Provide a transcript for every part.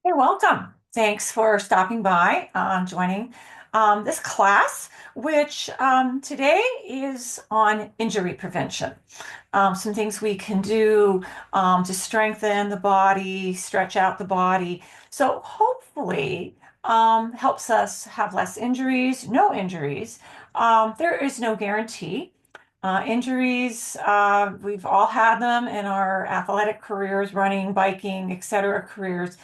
Hey, welcome. Thanks for stopping by, joining this class, which today is on injury prevention. Some things we can do to strengthen the body, stretch out the body. So hopefully helps us have less injuries, no injuries. There is no guarantee. Injuries, we've all had them in our athletic careers, running, biking, etc. careers.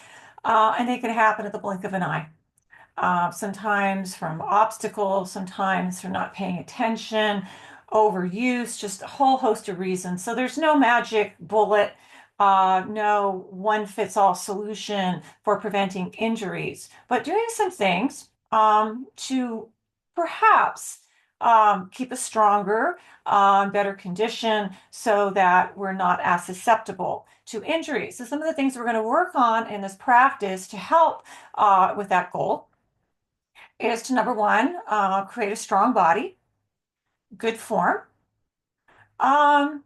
And they can happen at the blink of an eye. Sometimes from obstacles, sometimes from not paying attention, overuse, just a whole host of reasons. So there's no magic bullet, no one fits all solution for preventing injuries, but doing some things to perhaps keep us stronger, better condition so that we're not as susceptible to injuries. So some of the things we're going to work on in this practice to help with that goal is to number one, create a strong body, good form. Um,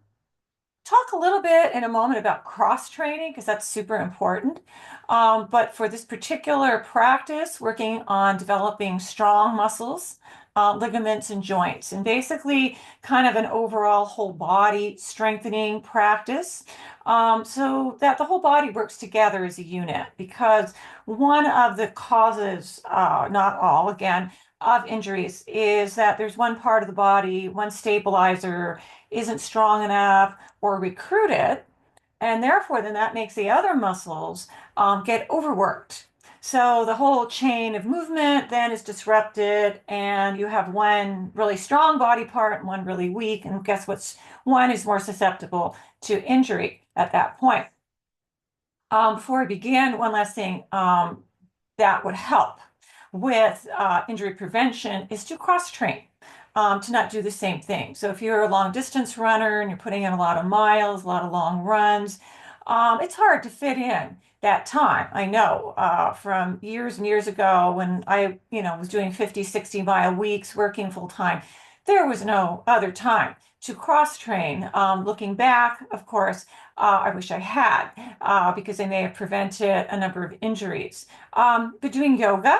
Talk a little bit in a moment about cross training because that's super important. But for this particular practice, working on developing strong muscles, ligaments, and joints, and basically kind of an overall whole body strengthening practice so that the whole body works together as a unit. Because one of the causes, not all, again, of injuries is that there's one part of the body, one stabilizer isn't strong enough or recruited, and therefore then that makes the other muscles get overworked. So the whole chain of movement then is disrupted, and you have one really strong body part and one really weak. And guess what's one is more susceptible to injury at that point. Before I begin, one last thing that would help with injury prevention is to cross train, to not do the same thing. So if you're a long distance runner and you're putting in a lot of miles, a lot of long runs, it's hard to fit in that time. I know from years and years ago when I, was doing 50, 60-mile weeks working full time, there was no other time to cross train. Looking back, of course, I wish I had because they may have prevented a number of injuries. But doing yoga,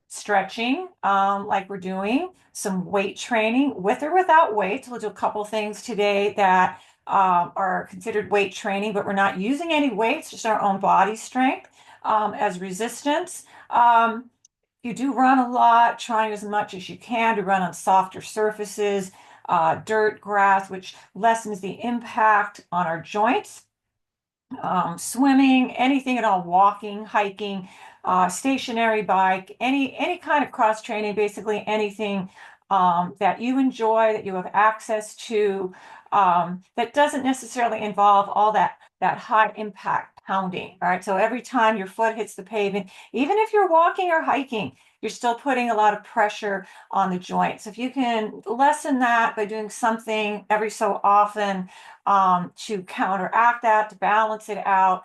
stretching, like we're doing, some weight training with or without weights. We'll do a couple things today that are considered weight training, but we're not using any weights, just our own body strength as resistance. You do run a lot, trying as much as you can to run on softer surfaces, dirt, grass, which lessens the impact on our joints. Swimming, anything at all, walking, hiking, stationary bike, any kind of cross training, basically anything that you enjoy, that you have access to, that doesn't necessarily involve all that high impact pounding. All right, so every time your foot hits the pavement, even if you're walking or hiking, you're still putting a lot of pressure on the joints. If you can lessen that by doing something every so often to counteract that, to balance it out.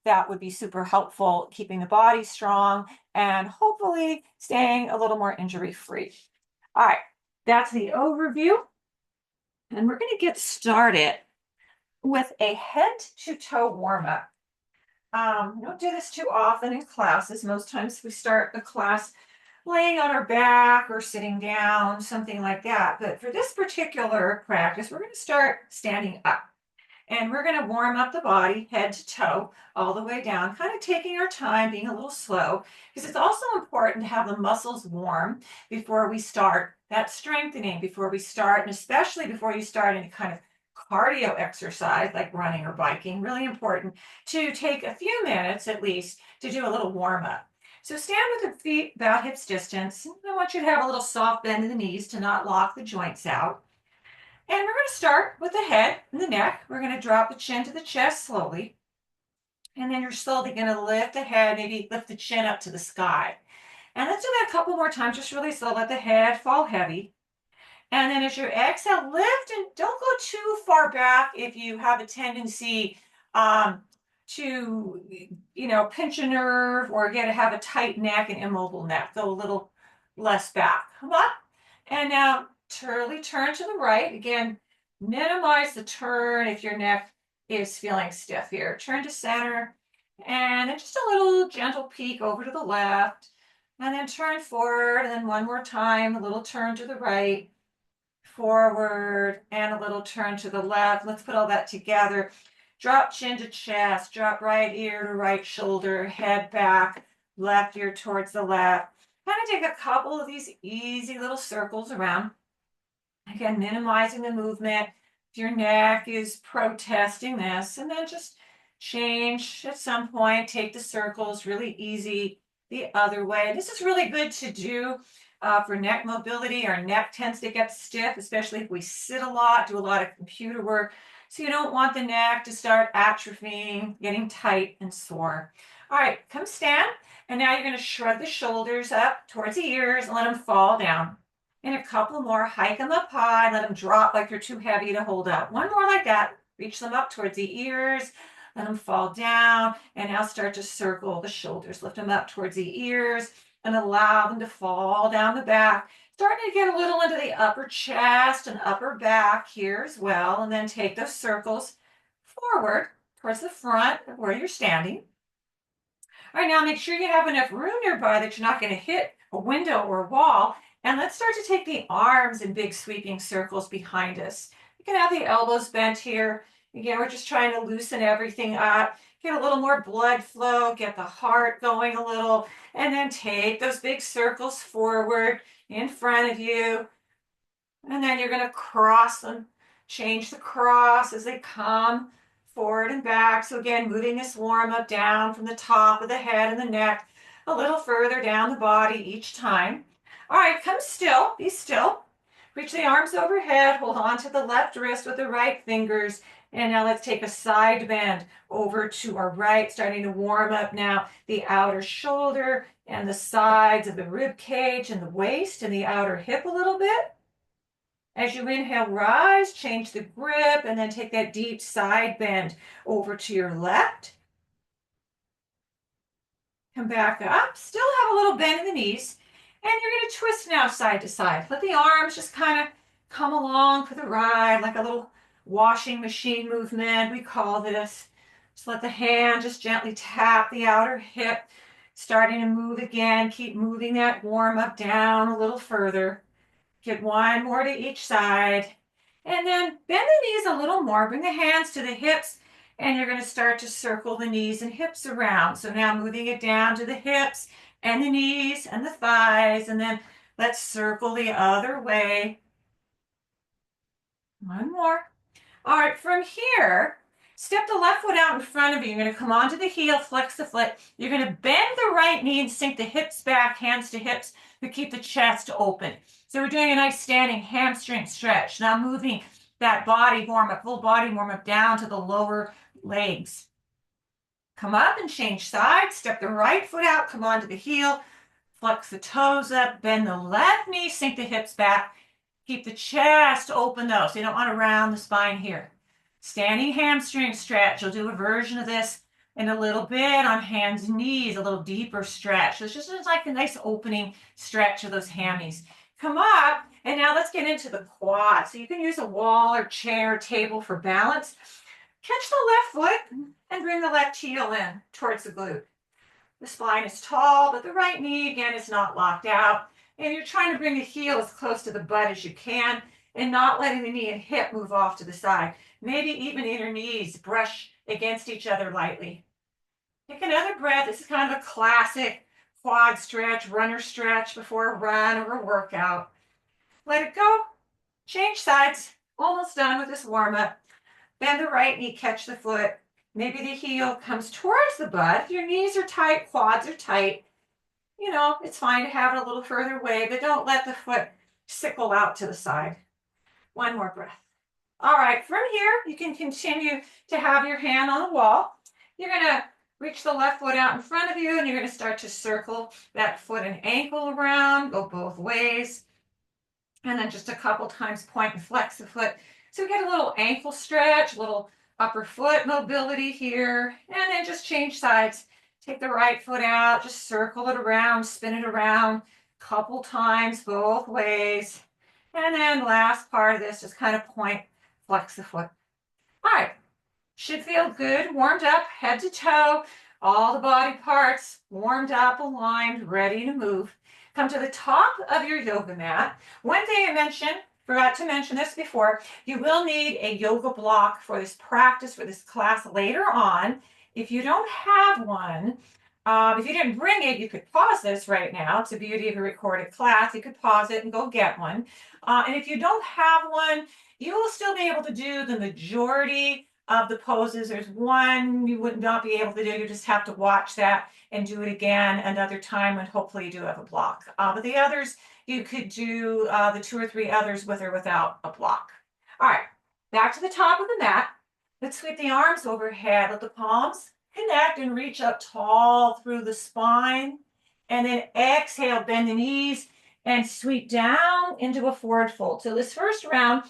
That would be super helpful, keeping the body strong and hopefully staying a little more injury free. All right, that's the overview. And we're going to get started with a head to toe warm up. We don't do this too often in classes. Most times we start the class laying on our back or sitting down, something like that. But for this particular practice, we're going to start standing up. And we're going to warm up the body, head to toe, all the way down, kind of taking our time, being a little slow, because it's also important to have the muscles warm before we start that strengthening, before we start, and especially before you start any kind of cardio exercise like running or biking. Really important to take a few minutes at least to do a little warm up. So stand with the feet about hips distance. I want you to have a little soft bend in the knees to not lock the joints out. And we're going to start with the head and the neck. We're going to drop the chin to the chest slowly. And then you're slowly going to lift the head, maybe lift the chin up to the sky. And let's do that a couple more times, just really slow. Let the head fall heavy. And then as you exhale, lift and don't go too far back if you have a tendency to, pinch a nerve or have a tight neck and immobile neck. Go a little less back. Come on. And now turn to the right. Again, minimize the turn if your neck is feeling stiff here. Turn to center And then just a little gentle peek over to the left, and then turn forward, and then one more time, a little turn to the right, forward, and a little turn to the left. Let's put all that together. Drop chin to chest, drop right ear to right shoulder, head back, left ear towards the left. Kind of take a couple of these easy little circles around. Again, minimizing the movement. If your neck is protesting this, and then just change at some point, take the circles really easy the other way. This is really good to do for neck mobility. Our neck tends to get stiff, especially if we sit a lot, do a lot of computer work. So you don't want the neck to start atrophying, getting tight and sore. All right, come stand. And now you're going to shrug the shoulders up towards the ears and let them fall down. And a couple more, hike them up high, let them drop like they're too heavy to hold up. One more like that, reach them up towards the ears, let them fall down, and now start to circle the shoulders. Lift them up towards the ears and allow them to fall down the back. Starting to get a little into the upper chest and upper back here as well, and then take those circles forward towards the front of where you're standing. All right, now make sure you have enough room nearby that you're not going to hit a window or a wall. And let's start to take the arms in big sweeping circles behind us. You can have the elbows bent here. Again, we're just trying to loosen everything up, get a little more blood flow, get the heart going a little, and then take those big circles forward in front of you. And then you're going to cross them, change the cross as they come forward and back. So again, moving this warm up down from the top of the head and the neck, a little further down the body each time. All right, come still, be still. Reach the arms overhead, hold on to the left wrist with the right fingers. And now let's take a side bend over to our right, starting to warm up now the outer shoulder and the sides of the rib cage and the waist and the outer hip a little bit. As you inhale, rise, change the grip, and then take that deep side bend over to your left. Come back up. Still have a little bend in the knees. And you're going to twist now side to side. Let the arms just kind of come along for the ride, like a little washing machine movement, we call this. Just let the hand just gently tap the outer hip, starting to move again. Keep moving that warm up down a little further. Get one more to each side. And then bend the knees a little more. Bring the hands to the hips. And you're going to start to circle the knees and hips around. So now moving it down to the hips and the knees and the thighs. And then let's circle the other way. One more. All right, from here, step the left foot out in front of you. You're going to come onto the heel, flex the foot. You're going to bend the right knee and sink the hips back, hands to hips, but keep the chest open. So we're doing a nice standing hamstring stretch. Now moving that body warm up, full body warm up down to the lower legs. Come up and change sides. Step the right foot out, come onto the heel, flex the toes up, bend the left knee, sink the hips back. Keep the chest open though, so you don't want to round the spine here. Standing hamstring stretch. You'll do a version of this in a little bit on hands and knees, a little deeper stretch. So it's just like a nice opening stretch of those hammies. Come up, and now let's get into the quad. So you can use a wall or chair or table for balance. Catch the left foot and bring the left heel in towards the glute. The spine is tall, but the right knee, again, is not locked out. And you're trying to bring the heel as close to the butt as you can and not letting the knee and hip move off to the side. Maybe even inner knees brush against each other lightly. Take another breath. This is kind of a classic quad stretch, runner stretch before a run or a workout. Let it go. Change sides. Almost done with this warm-up. Bend the right knee, catch the foot. Maybe the heel comes towards the butt. If your knees are tight, quads are tight, you know, it's fine to have it a little further away, but don't let the foot sickle out to the side. One more breath. All right, from here, you can continue to have your hand on the wall. You're going to reach the left foot out in front of you, and you're going to start to circle that foot and ankle around, go both ways. And then just a couple times point and flex the foot. So we get a little ankle stretch, a little upper foot mobility here, and then just change sides. Take the right foot out, just circle it around, spin it around a couple times both ways. And then last part of this, just kind of point, flex the foot. All right, should feel good, warmed up, head to toe. All the body parts warmed up, aligned, ready to move. Come to the top of your yoga mat. One thing I mentioned, forgot to mention this before, you will need a yoga block for this practice, for this class later on. If you don't have one, if you didn't bring it, you could pause this right now. It's the beauty of a recorded class. You could pause it and go get one. And if you don't have one, you will still be able to do the majority of the poses. There's one you would not be able to do. You just have to watch that and do it again another time, and hopefully you do have a block. But the others, you could do the 2 or 3 others with or without a block. All right, back to the top of the mat. Let's sweep the arms overhead. Let the palms connect and reach up tall through the spine. And then exhale, bend the knees and sweep down into a forward fold. So this first round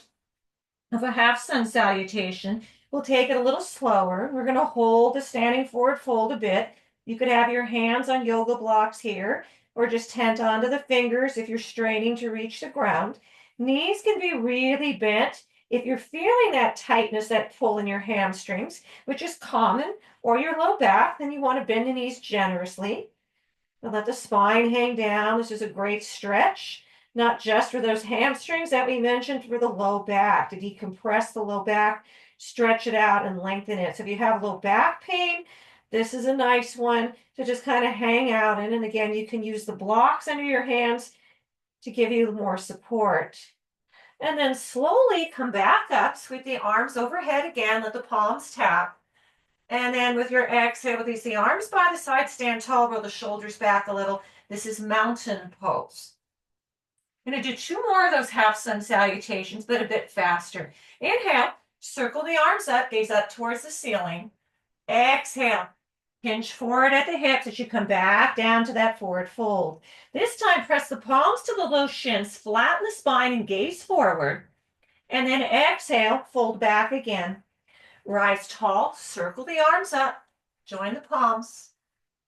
of a half sun salutation, we'll take it a little slower. We're going to hold the standing forward fold a bit. You could have your hands on yoga blocks here, or just tent onto the fingers if you're straining to reach the ground. Knees can be really bent. If you're feeling that tightness, that pull in your hamstrings, which is common, or your low back, then you want to bend the knees generously. And let the spine hang down. This is a great stretch, not just for those hamstrings that we mentioned, for the low back, to decompress the low back, stretch it out and lengthen it. So if you have low back pain, this is a nice one to just kind of hang out in. And again, you can use the blocks under your hands to give you more support. And then slowly come back up, sweep the arms overhead again, let the palms tap. And then with your exhale, release the arms by the side, stand tall, roll the shoulders back a little. This is mountain pose. I'm going to do 2 more of those half sun salutations, but a bit faster. Inhale, circle the arms up, gaze up towards the ceiling. Exhale, hinge forward at the hips as you come back down to that forward fold. This time, press the palms to the low shins, flatten the spine and gaze forward. And then exhale, fold back again. Rise tall, circle the arms up, join the palms.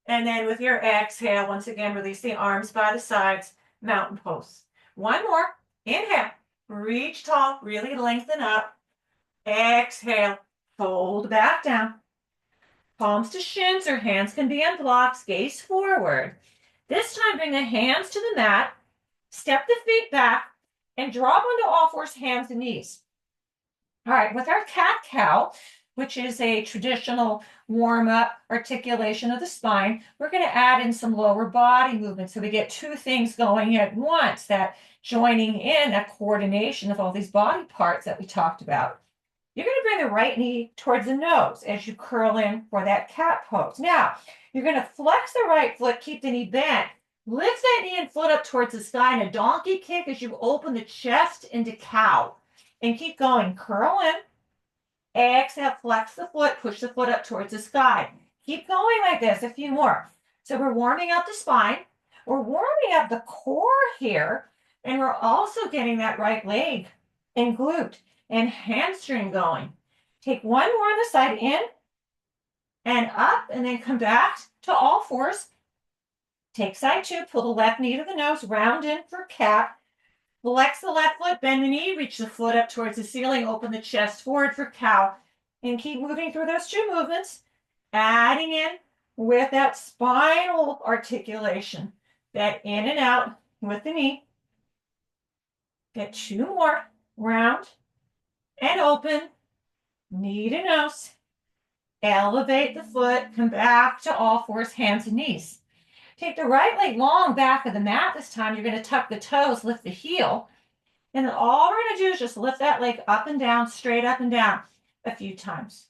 And then with your exhale, once again, release the arms by the sides, mountain pose. One more. Inhale, reach tall, really lengthen up. Exhale, fold back down. Palms to shins or hands can be on blocks, gaze forward. This time, bring the hands to the mat, step the feet back, and drop onto all 4 hands and knees. All right, with our cat-cow, which is a traditional warm-up articulation of the spine, we're going to add in some lower body movement. So we get 2 things going at once, that joining in, that coordination of all these body parts that we talked about. You're going to bring the right knee towards the nose as you curl in for that cat pose. Now, you're going to flex the right foot, keep the knee bent, lift that knee and foot up towards the sky in a donkey kick as you open the chest into cow. And keep going. Curl in. Exhale, flex the foot, push the foot up towards the sky. Keep going like this, a few more. So we're warming up the spine. We're warming up the core here. And we're also getting that right leg and glute and hamstring going. Take one more on the side, in and up, and then come back to all 4s. Take side 2, pull the left knee to the nose, round in for cat. Flex the left foot, bend the knee, reach the foot up towards the ceiling, open the chest forward for cow. And keep moving through those 2 movements, adding in with that spinal articulation, that in and out with the knee. Get 2 more, round and open, knee to nose. Elevate the foot, come back to all 4s, hands and knees. Take the right leg long back of the mat. This time you're going to tuck the toes, lift the heel. And then all we're going to do is just lift that leg up and down, straight up and down a few times.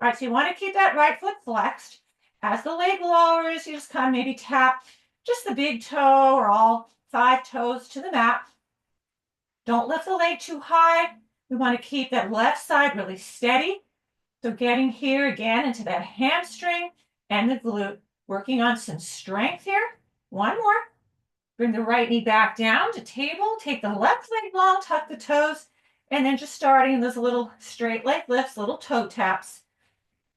All right, so you want to keep that right foot flexed. As the leg lowers, you just kind of maybe tap just the big toe or all 5 toes to the mat. Don't lift the leg too high. We want to keep that left side really steady. So getting here again into that hamstring and the glute. Working on some strength here. One more. Bring the right knee back down to table. Take the left leg long, tuck the toes, and then just starting those little straight leg lifts, little toe taps.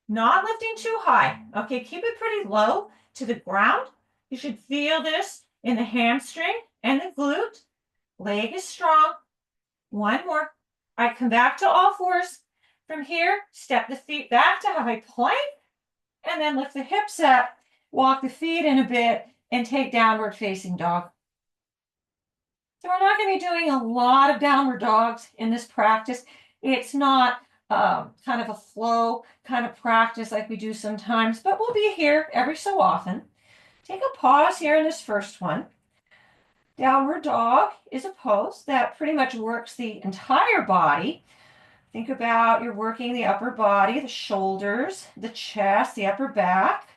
Not lifting too high. Okay, keep it pretty low to the ground. You should feel this in the hamstring and the glute. Leg is strong. One more. All right, come back to all 4s. From here, step the feet back to high plank. And then lift the hips up, walk the feet in a bit, and take downward facing dog. So we're not going to be doing a lot of downward dogs in this practice. It's not kind of a flow kind of practice like we do sometimes, but we'll be here every so often. Take a pause here in this first one. Downward dog is a pose that pretty much works the entire body. Think about you're working the upper body, the shoulders, the chest, the upper back.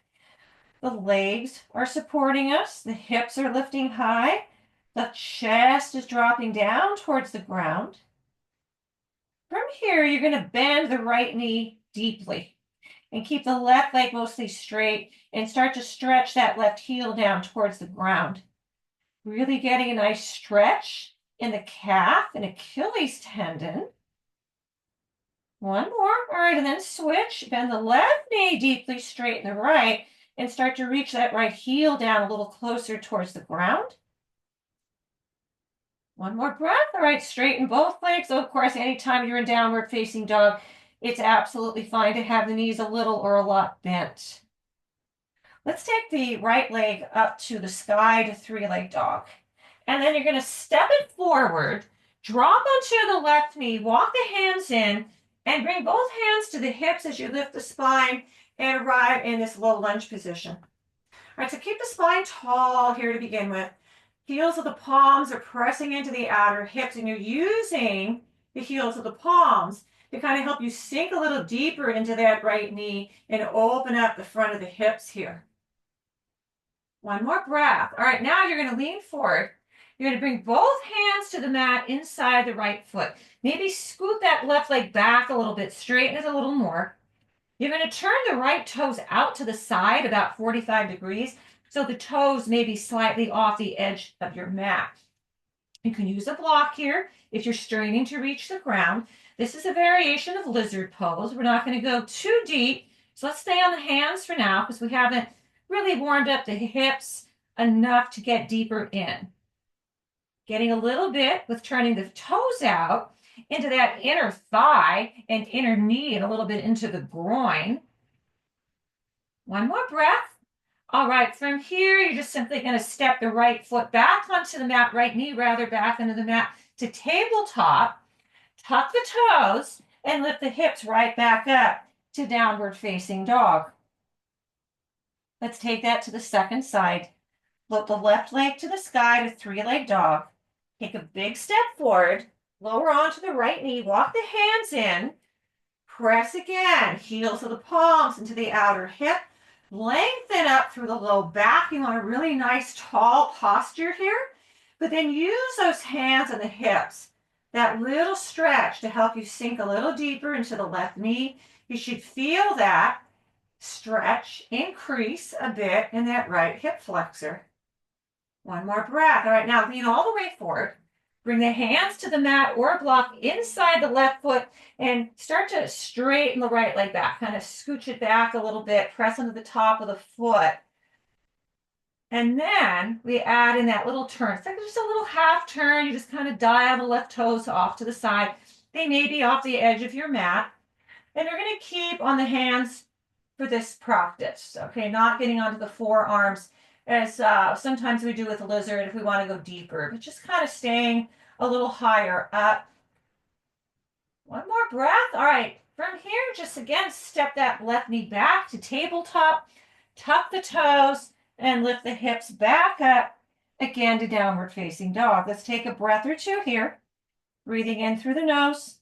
The legs are supporting us. The hips are lifting high. The chest is dropping down towards the ground. From here, you're going to bend the right knee deeply and keep the left leg mostly straight and start to stretch that left heel down towards the ground. Really getting a nice stretch in the calf and Achilles tendon. One more. All right, and then switch. Bend the left knee deeply, straighten the right, and start to reach that right heel down a little closer towards the ground. One more breath. All right, straighten both legs. So, of course, anytime you're in downward facing dog, it's absolutely fine to have the knees a little or a lot bent. Let's take the right leg up to the sky to three-leg dog. And then you're going to step it forward, drop onto the left knee, walk the hands in, and bring both hands to the hips as you lift the spine and arrive in this low lunge position. All right, so keep the spine tall here to begin with. Heels of the palms are pressing into the outer hips, and you're using the heels of the palms to kind of help you sink a little deeper into that right knee and open up the front of the hips here. One more breath. All right, now you're going to lean forward. You're going to bring both hands to the mat inside the right foot. Maybe scoot that left leg back a little bit, straighten it a little more. You're going to turn the right toes out to the side about 45 degrees, so the toes may be slightly off the edge of your mat. You can use a block here if you're straining to reach the ground. This is a variation of lizard pose. We're not going to go too deep, so let's stay on the hands for now because we haven't really warmed up the hips enough to get deeper in. Getting a little bit with turning the toes out into that inner thigh and inner knee and a little bit into the groin. One more breath. All right, from here, you're just simply going to step the right foot back onto the mat, right knee rather back into the mat to tabletop, tuck the toes, and lift the hips right back up to downward facing dog. Let's take that to the second side. Float the left leg to the sky to three-leg dog. Take a big step forward, lower onto the right knee, walk the hands in, press again, heels of the palms into the outer hip, lengthen up through the low back. You want a really nice tall posture here, but then use those hands and the hips, that little stretch to help you sink a little deeper into the left knee. You should feel that stretch increase a bit in that right hip flexor. One more breath. All right, now lean all the way forward. Bring the hands to the mat or block inside the left foot and start to straighten the right leg back. Kind of scooch it back a little bit, press into the top of the foot. And then we add in that little turn. It's like just a little half turn. You just kind of dial the left toes off to the side. They may be off the edge of your mat. And you're going to keep on the hands for this practice, okay? Not getting onto the forearms as sometimes we do with a lizard if we want to go deeper, but just kind of staying a little higher up. One more breath. All right, from here, just again, step that left knee back to tabletop, tuck the toes, and lift the hips back up again to downward facing dog. Let's take a breath or two here, breathing in through the nose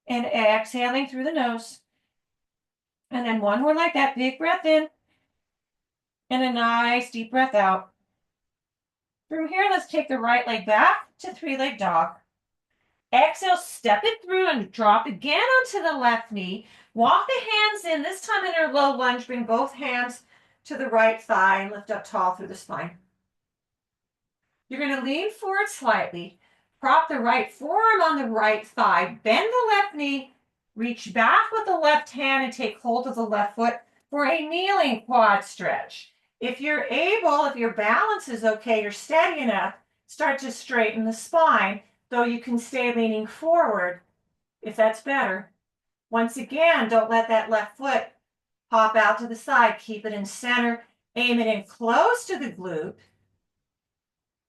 and exhaling through the nose. And then one more like that, big breath in and a nice deep breath out. From here, let's take the right leg back to three-leg dog. Exhale, step it through and drop again onto the left knee. Walk the hands in, this time in a low lunge. Bring both hands to the right thigh and lift up tall through the spine. You're going to lean forward slightly. Prop the right forearm on the right thigh. Bend the left knee. Reach back with the left hand and take hold of the left foot for a kneeling quad stretch. If you're able, if your balance is okay, you're steady enough, start to straighten the spine, though you can stay leaning forward if that's better. Once again, don't let that left foot Pop out to the side, keep it in center, aim it in close to the glute.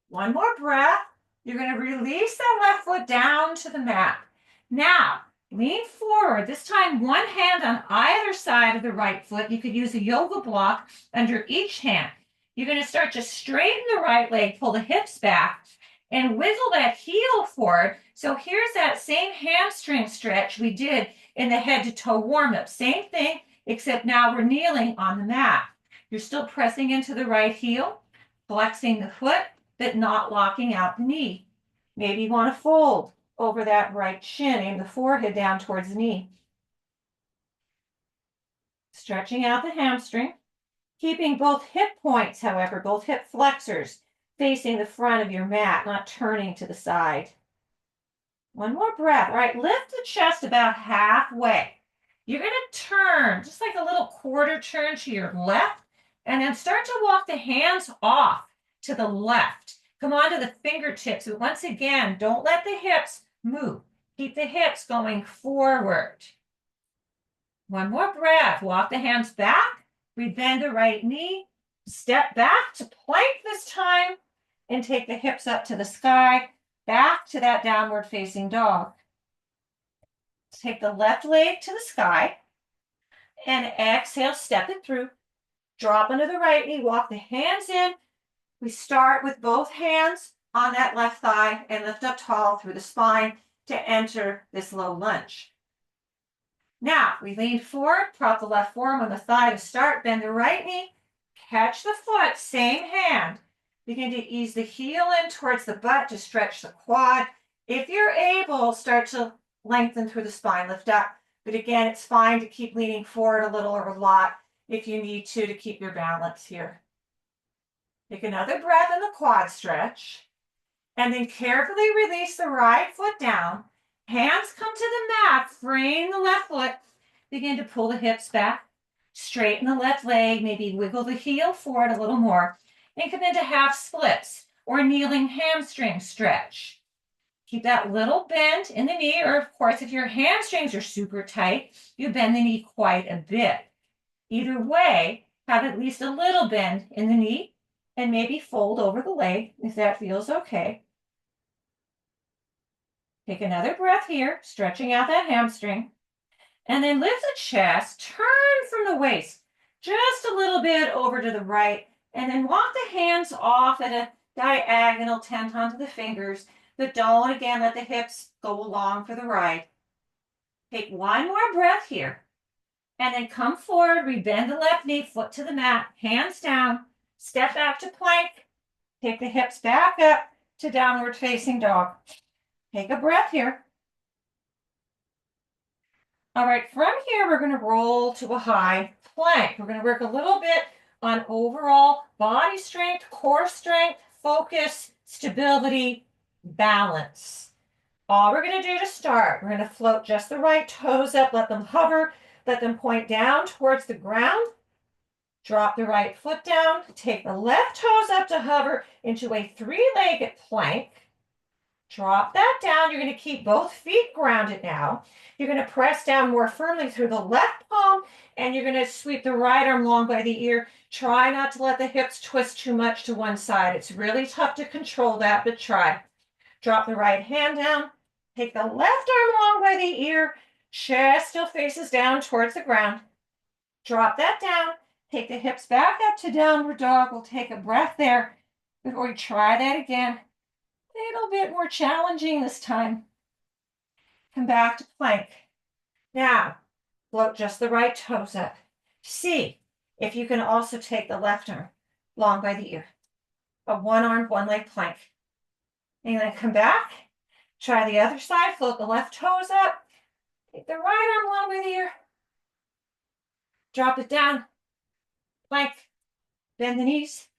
One more breath. You're going to release that left foot down to the mat. Now, lean forward. This time, one hand on either side of the right foot. You could use a yoga block under each hand. You're going to start to straighten the right leg, pull the hips back, and wiggle that heel forward. So here's that same hamstring stretch we did in the head to toe warm-up. Same thing, except now we're kneeling on the mat. You're still pressing into the right heel, flexing the foot, but not locking out the knee. Maybe you want to fold over that right shin, aim the forehead down towards the knee. Stretching out the hamstring, keeping both hip points, however, both hip flexors facing the front of your mat, not turning to the side. One more breath. All right, lift the chest about halfway. You're going to turn, just like a little quarter turn to your left, and then start to walk the hands off to the left. Come onto the fingertips, but once again, don't let the hips move. Keep the hips going forward. One more breath. Walk the hands back. Rebend the right knee. Step back to plank this time, and take the hips up to the sky, back to that downward facing dog. Take the left leg to the sky, and exhale, step it through. Drop under the right knee, walk the hands in. We start with both hands on that left thigh and lift up tall through the spine to enter this low lunge. Now, we lean forward, prop the left forearm on the thigh to start, bend the right knee, catch the foot, same hand. Begin to ease the heel in towards the butt to stretch the quad. If you're able, start to lengthen through the spine, lift up. But again, it's fine to keep leaning forward a little or a lot if you need to keep your balance here. Take another breath in the quad stretch, and then carefully release the right foot down. Hands come to the mat, frame the left foot. Begin to pull the hips back, straighten the left leg, maybe wiggle the heel forward a little more, and come into half splits or kneeling hamstring stretch. Keep that little bend in the knee, or of course, if your hamstrings are super tight, you bend the knee quite a bit. Either way, have at least a little bend in the knee, and maybe fold over the leg if that feels okay. Take another breath here, stretching out that hamstring. And then lift the chest, turn from the waist just a little bit over to the right, and then walk the hands off at a diagonal, tent onto the fingers, but don't again let the hips go along for the ride. Take one more breath here, and then come forward, rebend the left knee, foot to the mat, hands down, step back to plank, take the hips back up to downward facing dog. Take a breath here. All right, from here, we're going to roll to a high plank. We're going to work a little bit on overall body strength, core strength, focus, stability, balance. All we're going to do to start, we're going to float just the right toes up, let them hover, let them point down towards the ground. Drop the right foot down, take the left toes up to hover into a three-legged plank. Drop that down. You're going to keep both feet grounded now. You're going to press down more firmly through the left palm, and you're going to sweep the right arm long by the ear. Try not to let the hips twist too much to one side. It's really tough to control that, but try. Drop the right hand down. Take the left arm long by the ear. Chest still faces down towards the ground. Drop that down. Take the hips back up to downward dog. We'll take a breath there before we try that again. A little bit more challenging this time. Come back to plank. Now, float just the right toes up. See if you can also take the left arm long by the ear. A one arm, one leg plank. And then come back. Try the other side. Float the left toes up. Take the right arm long by the ear. Drop it down. Plank. Bend the knees.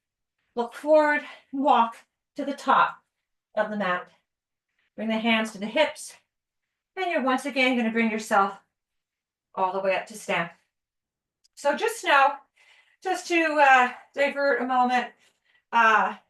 Look forward and walk to the top of the mat. Bring the hands to the hips. And you're once again going to bring yourself all the way up to stand. So just know, just to divert a moment, that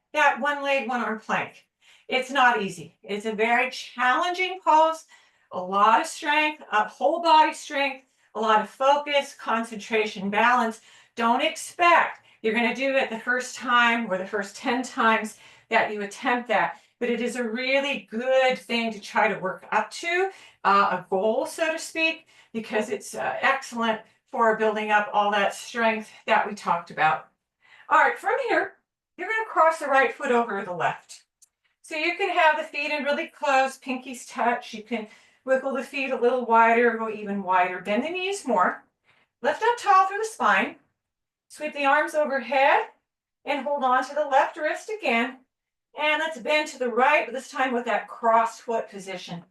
one leg, one arm plank. It's not easy. It's a very challenging pose, a lot of strength, a whole body strength, a lot of focus, concentration, balance. Don't expect you're going to do it the first time or the first 10 times that you attempt that. But it is a really good thing to try to work up to, a goal, so to speak, because it's excellent for building up all that strength that we talked about. All right, from here, you're going to cross the right foot over the left. So you can have the feet in really close, pinkies touch. You can wiggle the feet a little wider, go even wider. Bend the knees more. Lift up tall through the spine. Sweep the arms overhead and hold on to the left wrist again. And let's bend to the right, but this time with that cross foot position.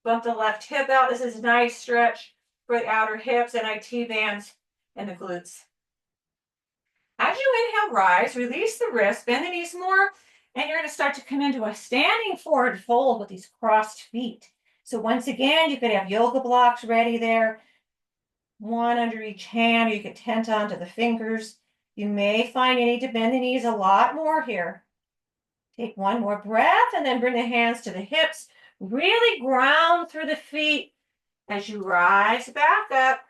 Bump the left hip out. This is a nice stretch for the outer hips and IT bands and the glutes. As you inhale, rise, release the wrist, bend the knees more, and you're going to start to come into a standing forward fold with these crossed feet. So once again, you could have yoga blocks ready there, one under each hand, or you could tent onto the fingers. You may find you need to bend the knees a lot more here. Take one more breath and then bring the hands to the hips. Really ground through the feet as you rise back up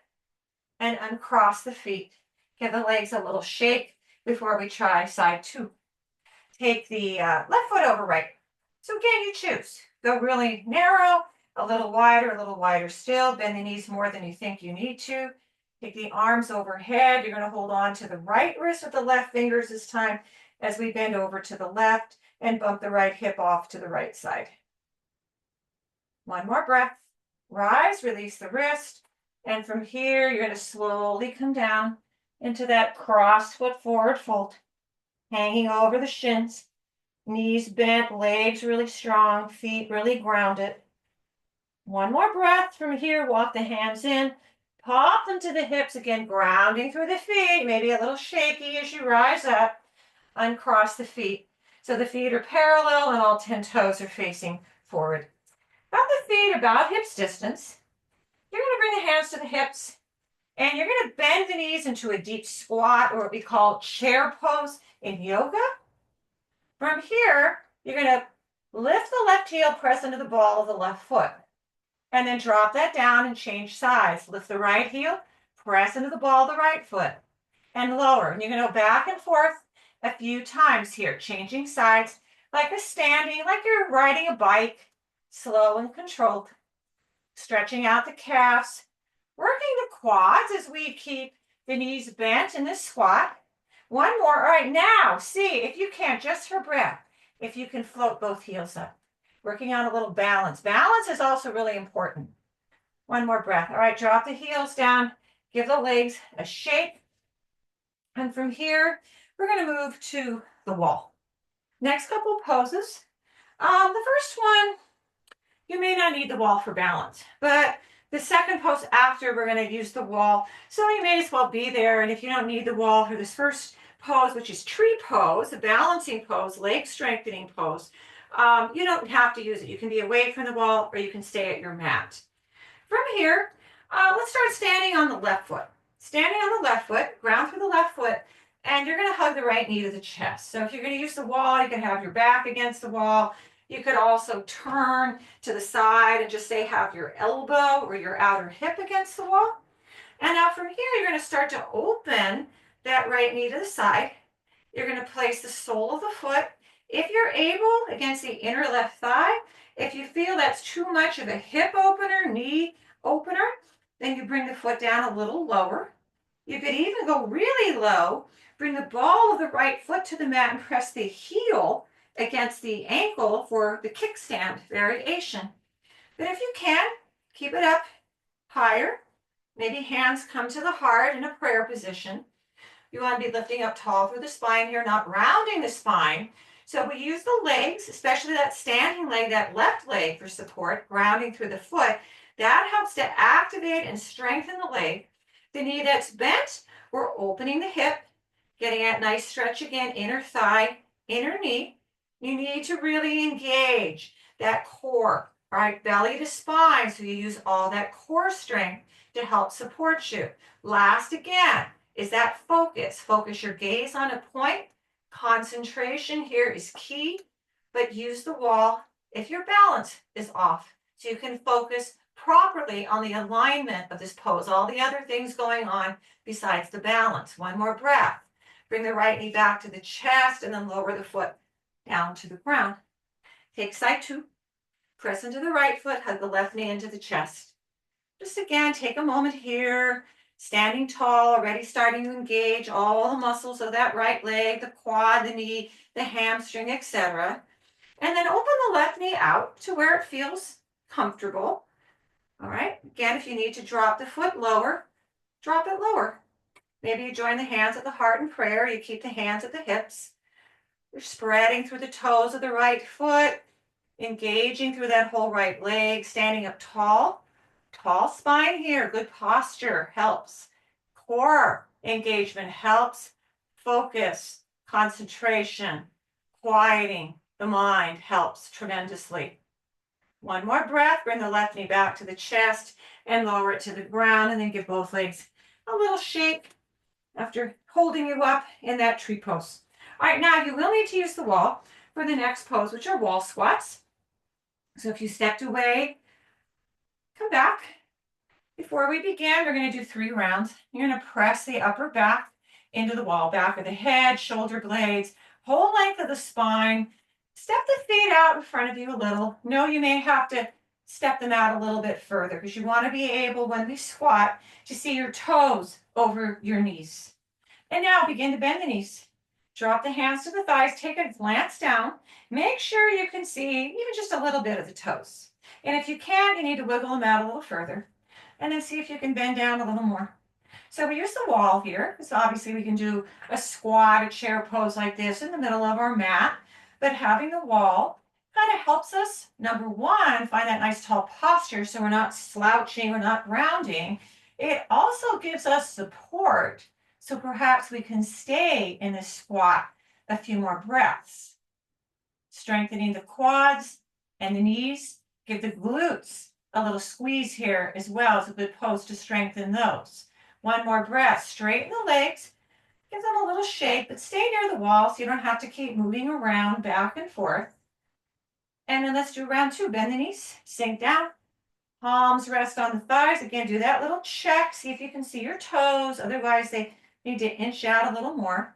and uncross the feet. Give the legs a little shake before we try side two. Take the left foot over right. So again, you choose. Go really narrow, a little wider still. Bend the knees more than you think you need to. Take the arms overhead. You're going to hold on to the right wrist with the left fingers this time as we bend over to the left and bump the right hip off to the right side. One more breath. Rise, release the wrist. And from here, you're going to slowly come down into that cross foot forward fold, hanging over the shins, knees bent, legs really strong, feet really grounded. One more breath from here. Walk the hands in, pop them to the hips again, grounding through the feet, maybe a little shaky as you rise up. Uncross the feet. So the feet are parallel and all 10 toes are facing forward. About the feet about hips distance. You're going to bring the hands to the hips and you're going to bend the knees into a deep squat, or what we call chair pose in yoga. From here, you're going to lift the left heel, press into the ball of the left foot, and then drop that down and change sides. Lift the right heel, press into the ball of the right foot, and lower. And you're going to go back and forth a few times here, changing sides like like you're riding a bike, slow and controlled. Stretching out the calves, working the quads as we keep the knees bent in this squat. One more. All right, now see if you can, just for breath, if you can float both heels up. Working on a little balance. Balance is also really important. One more breath. All right, drop the heels down, give the legs a shake. And from here, we're going to move to the wall. Next couple poses. The first one, you may not need the wall for balance, but the second pose after, we're going to use the wall. So you may as well be there. And if you don't need the wall for this first pose, which is tree pose, the balancing pose, leg strengthening pose, you don't have to use it. You can be away from the wall or you can stay at your mat. From here, let's start standing on the left foot. Standing on the left foot, ground through the left foot, and you're going to hug the right knee to the chest. So if you're going to use the wall, you can have your back against the wall. You could also turn to the side and just say have your elbow or your outer hip against the wall. And now from here, you're going to start to open that right knee to the side. You're going to place the sole of the foot, if you're able, against the inner left thigh. If you feel that's too much of a hip opener, knee opener, then you bring the foot down a little lower. You could even go really low, bring the ball of the right foot to the mat and press the heel against the ankle for the kickstand variation. But if you can, keep it up higher. Maybe hands come to the heart in a prayer position. You want to be lifting up tall through the spine here, not rounding the spine. So we use the legs, especially that standing leg, that left leg for support, grounding through the foot. That helps to activate and strengthen the leg. The knee that's bent, we're opening the hip, getting that nice stretch again, inner thigh, inner knee. You need to really engage that core, all right, belly to spine. So you use all that core strength to help support you. Last again is that focus. Focus your gaze on a point. Concentration here is key, but use the wall if your balance is off. So you can focus properly on the alignment of this pose. All the other things going on besides the balance. One more breath. Bring the right knee back to the chest and then lower the foot down to the ground. Take side two. Press into the right foot, hug the left knee into the chest. Just again, take a moment here, standing tall, already starting to engage all the muscles of that right leg, the quad, the knee, the hamstring, etc. And then open the left knee out to where it feels comfortable. All right. Again, if you need to drop the foot lower, drop it lower. Maybe you join the hands at the heart in prayer. You keep the hands at the hips. You're spreading through the toes of the right foot, engaging through that whole right leg, standing up tall. Tall spine here. Good posture helps. Core engagement helps. Focus, concentration, quieting the mind helps tremendously. One more breath. Bring the left knee back to the chest and lower it to the ground, and then give both legs a little shake after holding you up in that tree pose. All right, now you will need to use the wall for the next pose, which are wall squats. So if you stepped away, come back. Before we begin, we're going to do 3 rounds. You're going to press the upper back into the wall, back of the head, shoulder blades, whole length of the spine. Step the feet out in front of you a little. No, you may have to step them out a little bit further because you want to be able, when we squat, to see your toes over your knees. And now begin to bend the knees. Drop the hands to the thighs, take a glance down. Make sure you can see even just a little bit of the toes. And if you can, you need to wiggle them out a little further. And then see if you can bend down a little more. So we use the wall here, because obviously we can do a squat, a chair pose like this in the middle of our mat. But having the wall kind of helps us, number one, find that nice tall posture so we're not slouching, we're not rounding. It also gives us support, so perhaps we can stay in this squat a few more breaths. Strengthening the quads and the knees. Give the glutes a little squeeze here as well. It's a good pose to strengthen those. One more breath. Straighten the legs. Give them a little shake, but stay near the wall so you don't have to keep moving around back and forth. And then let's do round 2. Bend the knees, sink down. Palms rest on the thighs. Again, do that little check. See if you can see your toes. Otherwise, they need to inch out a little more.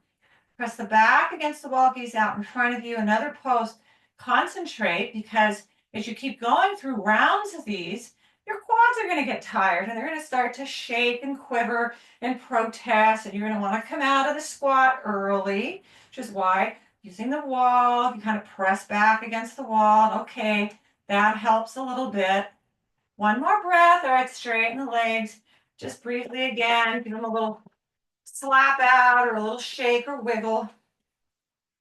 Press the back against the wall, gaze out in front of you. Another pose. Concentrate, because as you keep going through rounds of these, your quads are going to get tired and they're going to start to shake and quiver and protest, and you're going to want to come out of the squat early, which is why using the wall, you kind of press back against the wall. Okay, that helps a little bit. One more breath. All right, straighten the legs. Just briefly again, give them a little slap out or a little shake or wiggle.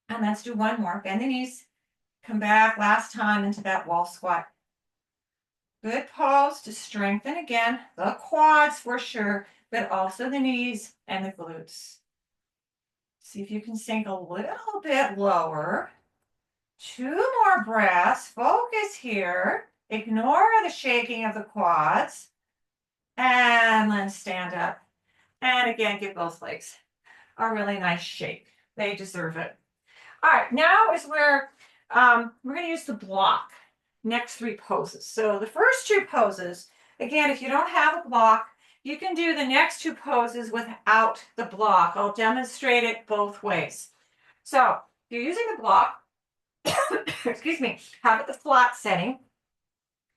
And let's do one more. Bend the knees. Come back last time into that wall squat. Good pose to strengthen again the quads for sure, but also the knees and the glutes. See if you can sink a little bit lower. 2 more breaths. Focus here. Ignore the shaking of the quads. And then stand up. And again, give both legs a really nice shake. They deserve it. All right, now is where we're going to use the block. Next 3 poses. So the first 2 poses, again, if you don't have a block, you can do the next 2 poses without the block. I'll demonstrate it both ways. So if you're using the block, excuse me, have it the flat setting,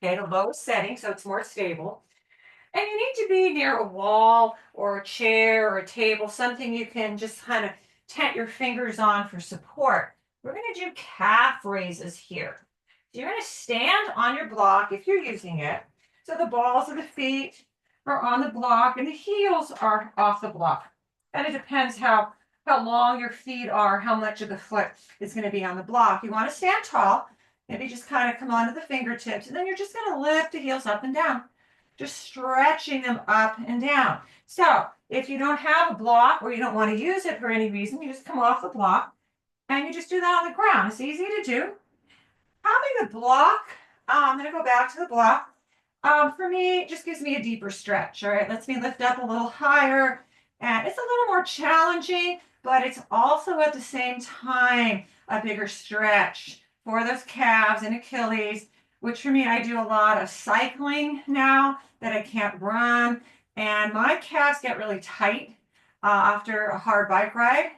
okay, the lowest setting, so it's more stable. And you need to be near a wall or a chair or a table, something you can just kind of tent your fingers on for support. We're going to do calf raises here. So you're going to stand on your block if you're using it. So the balls of the feet are on the block and the heels are off the block. And it depends how long your feet are, how much of the foot is going to be on the block. You want to stand tall. Maybe just kind of come onto the fingertips. And then you're just going to lift the heels up and down. Just stretching them up and down. So if you don't have a block or you don't want to use it for any reason, you just come off the block and you just do that on the ground. It's easy to do. Having the block, I'm going to go back to the block. For me, it just gives me a deeper stretch. All right, lets me lift up a little higher. And it's a little more challenging, but it's also at the same time a bigger stretch for those calves and Achilles. which for me, I do a lot of cycling now that I can't run, and my calves get really tight after a hard bike ride.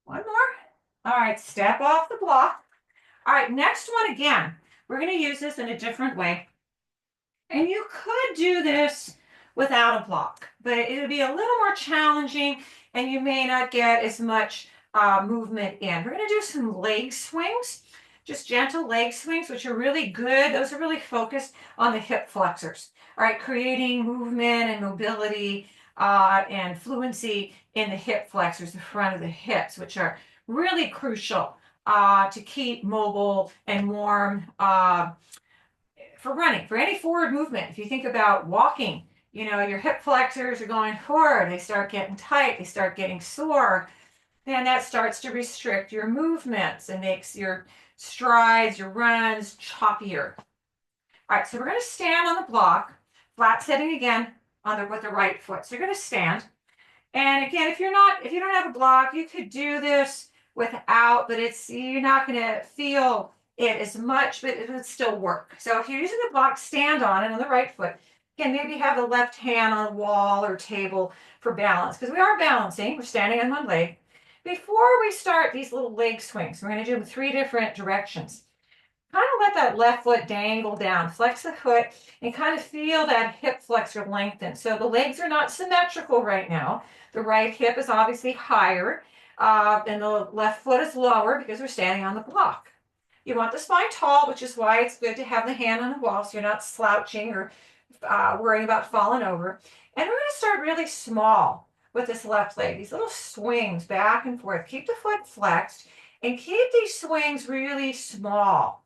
One more. All right, step off the block. All right, next one again. We're going to use this in a different way. And you could do this without a block, but it would be a little more challenging and you may not get as much movement in. We're going to do some leg swings, just gentle leg swings, which are really good. Those are really focused on the hip flexors, all right, creating movement and mobility and fluency in the hip flexors, the front of the hips, which are really crucial to keep mobile and warm for running, for any forward movement. If you think about walking, your hip flexors are going forward, they start getting tight, they start getting sore, then that starts to restrict your movements and makes your strides, your runs choppier. All right, so we're going to stand on the block, flat setting again with the right foot. So you're going to stand. And again, if you don't have a block, you could do this without, but you're not going to feel it as much, but it would still work. So if you're using the block, stand on it on the right foot. Again, maybe have the left hand on a wall or table for balance, because we are balancing. We're standing on one leg. Before we start these little leg swings, we're going to do them 3 different directions. Kind of let that left foot dangle down. Flex the foot and kind of feel that hip flexor lengthen. So the legs are not symmetrical right now. The right hip is obviously higher and the left foot is lower because we're standing on the block. You want the spine tall, which is why it's good to have the hand on the wall so you're not slouching or worrying about falling over. And we're going to start really small with this left leg. These little swings back and forth. Keep the foot flexed and keep these swings really small.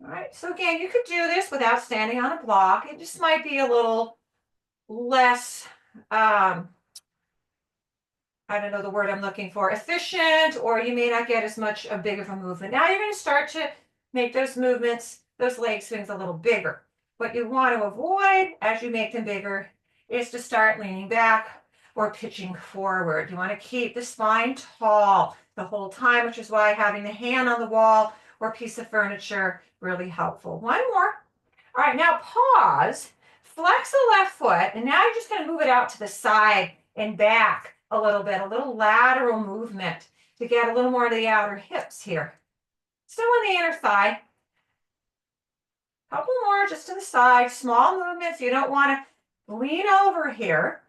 All right, so again, you could do this without standing on a block. It just might be a little less, I don't know the word I'm looking for, efficient, or you may not get as much a big of a movement. Now you're going to start to make those movements, those leg swings a little bigger. What you want to avoid as you make them bigger is to start leaning back or pitching forward. You want to keep the spine tall the whole time, which is why having the hand on the wall or piece of furniture really helpful. One more. All right, now pause, flex the left foot, and now you're just going to move it out to the side and back a little bit, a little lateral movement to get a little more of the outer hips here. Still on the inner thigh. Couple more just to the side, small movements. You don't want to lean over here.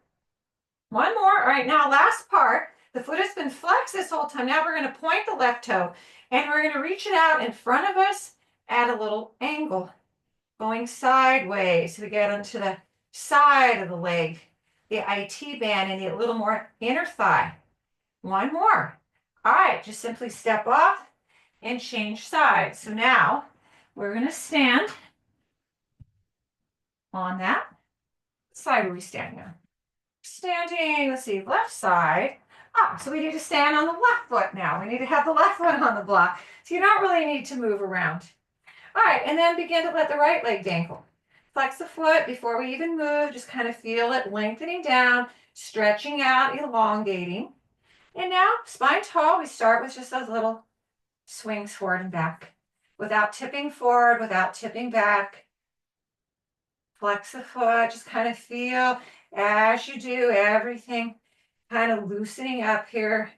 One more. All right, now last part. The foot has been flexed this whole time. Now we're going to point the left toe and we're going to reach it out in front of us at a little angle, going sideways. We get onto the side of the leg, the IT band, and the little more inner thigh. One more. All right, just simply step off and change sides. So now we're going to stand on that. What side are we standing on? Standing, let's see, left side. So we need to stand on the left foot now. We need to have the left foot on the block. So you don't really need to move around. All right, and then begin to let the right leg dangle. Flex the foot before we even move. Just kind of feel it lengthening down, stretching out, elongating. And now, spine tall, we start with just those little swings forward and back. Without tipping forward, without tipping back. Flex the foot, just kind of feel as you do everything kind of loosening up here.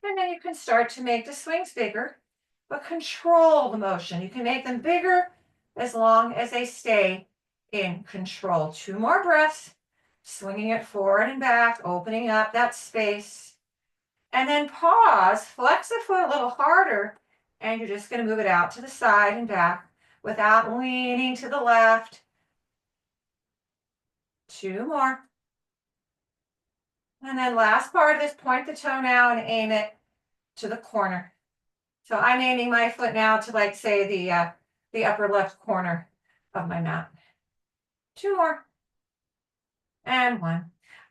And then you can start to make the swings bigger, but control the motion. You can make them bigger as long as they stay in control. 2 more breaths, swinging it forward and back, opening up that space. And then pause, flex the foot a little harder, and you're just going to move it out to the side and back without leaning to the left. 2 more. And then last part of this, point the toe now and aim it to the corner. So I'm aiming my foot now to, like, say, the upper left corner of my mat. 2 more. And 1.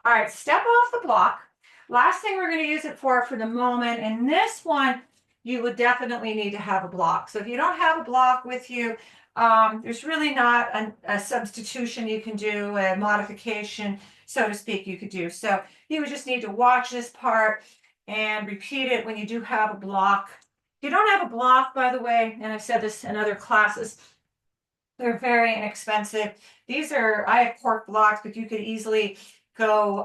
All right, step off the block. Last thing we're going to use it for the moment, and this one, you would definitely need to have a block. So if you don't have a block with you, there's really not a substitution you can do, a modification, so to speak, you could do. So you would just need to watch this part and repeat it when you do have a block If you don't have a block, by the way, and I've said this in other classes, they're very inexpensive. I have cork blocks, but you could easily go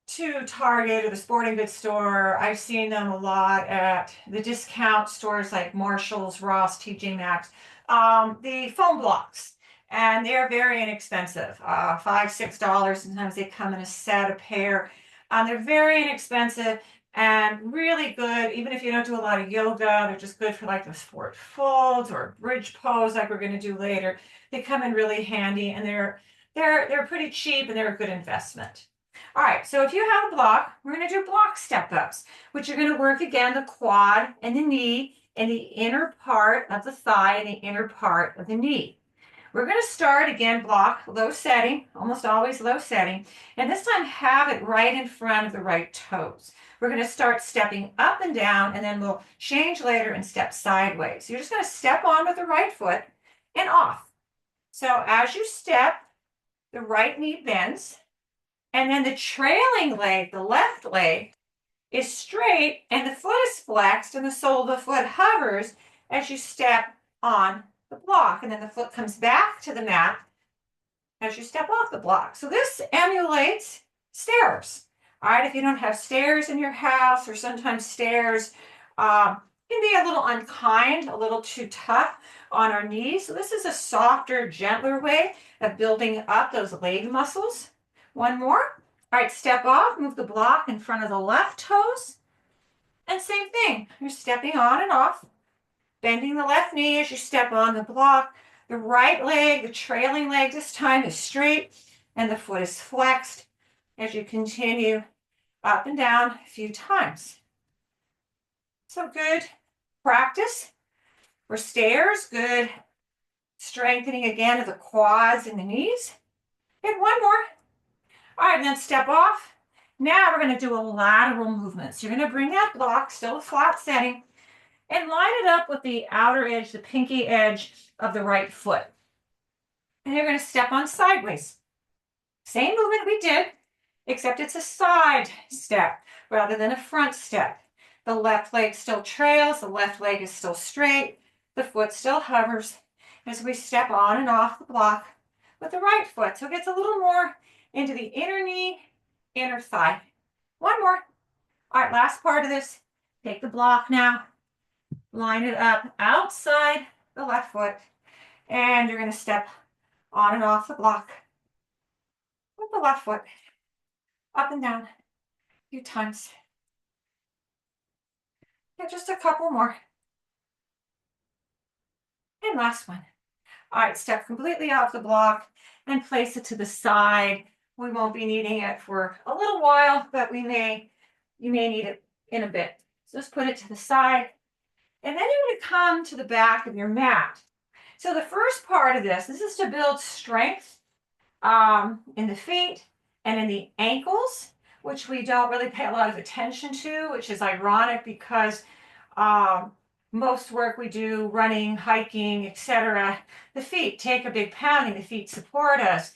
to Target or the sporting goods store. I've seen them a lot at the discount stores like Marshall's, Ross, TJ Maxx. The foam blocks, and they're very inexpensive. $5, $6. Sometimes they come in a set, a pair. They're very inexpensive and really good. Even if you don't do a lot of yoga, they're just good for like the sport folds or bridge pose, like we're going to do later. They come in really handy, and they're pretty cheap, and they're a good investment. All right, so if you have a block, we're going to do block step-ups, which are going to work again the quad and the knee and the inner part of the thigh and the inner part of the knee. We're going to start again block low setting, almost always low setting, and this time have it right in front of the right toes. We're going to start stepping up and down, and then we'll change later and step sideways. So you're just going to step on with the right foot and off. So as you step, the right knee bends, and then the trailing leg, the left leg, is straight and the foot is flexed and the sole of the foot hovers as you step on the block. And then the foot comes back to the mat as you step off the block. So this emulates stairs. All right, if you don't have stairs in your house, or sometimes stairs can be a little unkind, a little too tough on our knees. So this is a softer, gentler way of building up those leg muscles. One more. All right, step off, move the block in front of the left toes. And same thing, you're stepping on and off, bending the left knee as you step on the block. The right leg, the trailing leg this time is straight, and the foot is flexed as you continue up and down a few times. So good practice for stairs, good strengthening again of the quads and the knees. And one more. All right, and then step off. Now we're going to do a lateral movements. You're going to bring that block, still a flat setting, and line it up with the outer edge, the pinky edge of the right foot. And you're going to step on sideways. Same movement we did, except it's a side step rather than a front step. The left leg still trails, the left leg is still straight, the foot still hovers as we step on and off the block with the right foot. So it gets a little more into the inner knee, inner thigh. One more. All right, last part of this. Take the block now, line it up outside the left foot, and you're going to step on and off the block with the left foot, up and down a few times. Yeah, just a couple more. And last one. All right, step completely off the block and place it to the side. We won't be needing it for a little while, but you may need it in a bit. So just put it to the side. And then you're going to come to the back of your mat. So the first part of this is to build strength in the feet and in the ankles, which we don't really pay a lot of attention to, which is ironic because most work we do, running, hiking, etc., the feet take a big pounding, the feet support us.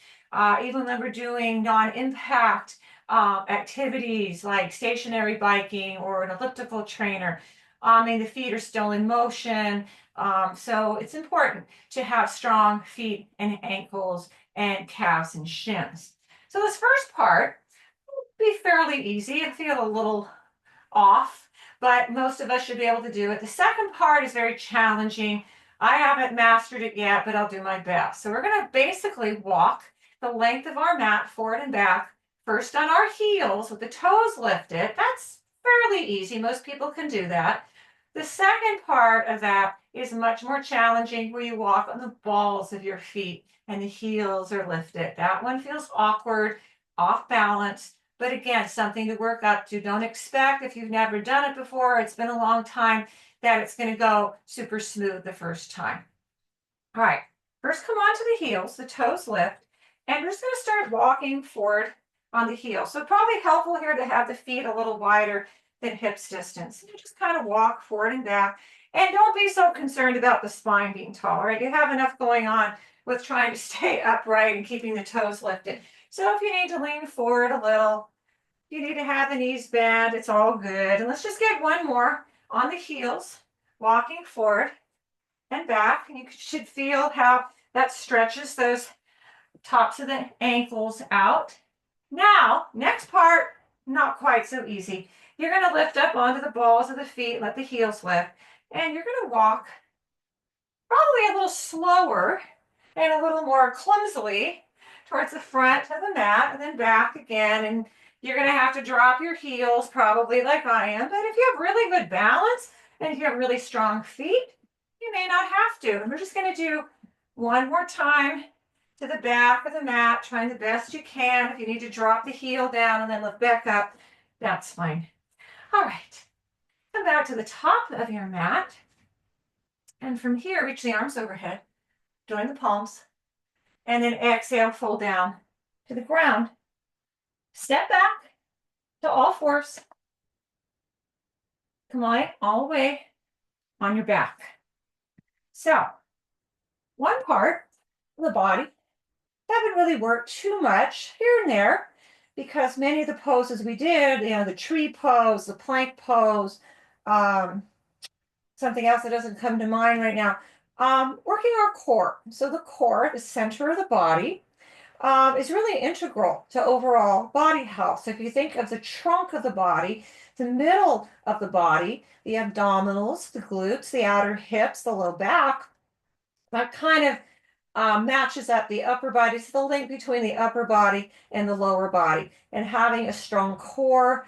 Even when we're doing non-impact activities like stationary biking or an elliptical trainer, the feet are still in motion. So it's important to have strong feet and ankles and calves and shins. So this first part will be fairly easy. I feel a little off, but most of us should be able to do it. The second part is very challenging. I haven't mastered it yet, but I'll do my best. So we're going to basically walk the length of our mat forward and back, first on our heels with the toes lifted. That's fairly easy. Most people can do that. The second part of that is much more challenging, where you walk on the balls of your feet and the heels are lifted. That one feels awkward, off balance, but again, something to work up to. Don't expect, if you've never done it before, it's been a long time, that it's going to go super smooth the first time. All right, first come onto the heels, the toes lift, and we're just going to start walking forward on the heels. So probably helpful here to have the feet a little wider than hips distance. You just kind of walk forward and back. And don't be so concerned about the spine being tall, right? You have enough going on with trying to stay upright and keeping the toes lifted. So if you need to lean forward a little, you need to have the knees bent, it's all good. And let's just get one more. on the heels, walking forward and back. And you should feel how that stretches those tops of the ankles out. Now, next part, not quite so easy. You're going to lift up onto the balls of the feet, let the heels lift, and you're going to walk probably a little slower and a little more clumsily towards the front of the mat and then back again. And you're going to have to drop your heels probably like I am. But if you have really good balance and if you have really strong feet, you may not have to. And we're just going to do one more time to the back of the mat, trying the best you can. If you need to drop the heel down and then lift back up, that's fine. All right. Come back to the top of your mat. And from here, reach the arms overhead, join the palms, and then exhale, fold down to the ground. Step back to all fours. Come on, all the way on your back. So, one part of the body haven't really worked too much here and there because many of the poses we did, the tree pose, the plank pose, something else that doesn't come to mind right now, working our core. So the core, the center of the body, is really integral to overall body health. So if you think of the trunk of the body, the middle of the body, the abdominals, the glutes, the outer hips, the low back, that kind of matches up the upper body. It's the link between the upper body and the lower body. And having a strong core,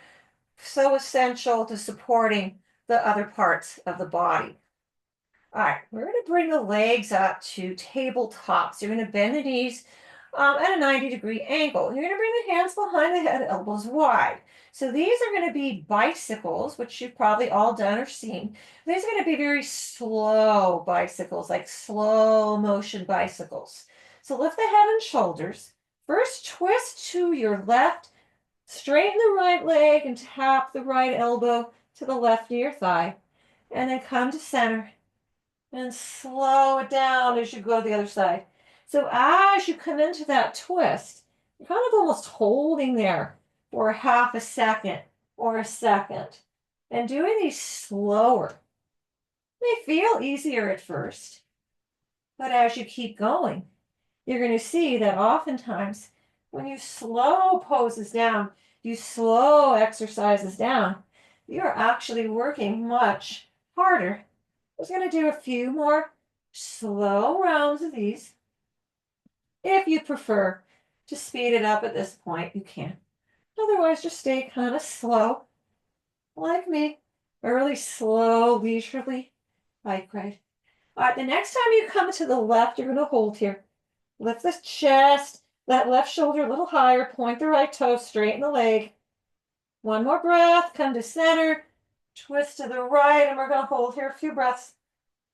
so essential to supporting the other parts of the body. All right, we're going to bring the legs up to tabletop. So you're going to bend the knees at a 90-degree angle. You're going to bring the hands behind the head, elbows wide. So these are going to be bicycles, which you've probably all done or seen. These are going to be very slow bicycles, like slow motion bicycles. So lift the head and shoulders. First, twist to your left, straighten the right leg and tap the right elbow to the left of your thigh. And then come to center and slow it down as you go to the other side. So as you come into that twist, you're kind of almost holding there for half a second or a second. And doing these slower may feel easier at first, but as you keep going, you're going to see that oftentimes when you slow poses down, you slow exercises down, you're actually working much harder. I was going to do a few more slow rounds of these. If you prefer to speed it up at this point, you can. Otherwise, just stay kind of slow, like me, a really slow, leisurely bike ride. All right, the next time you come to the left, you're going to hold here. Lift the chest, that left shoulder a little higher, point the right toe, straighten the leg. One more breath, come to center, twist to the right, and we're going to hold here a few breaths.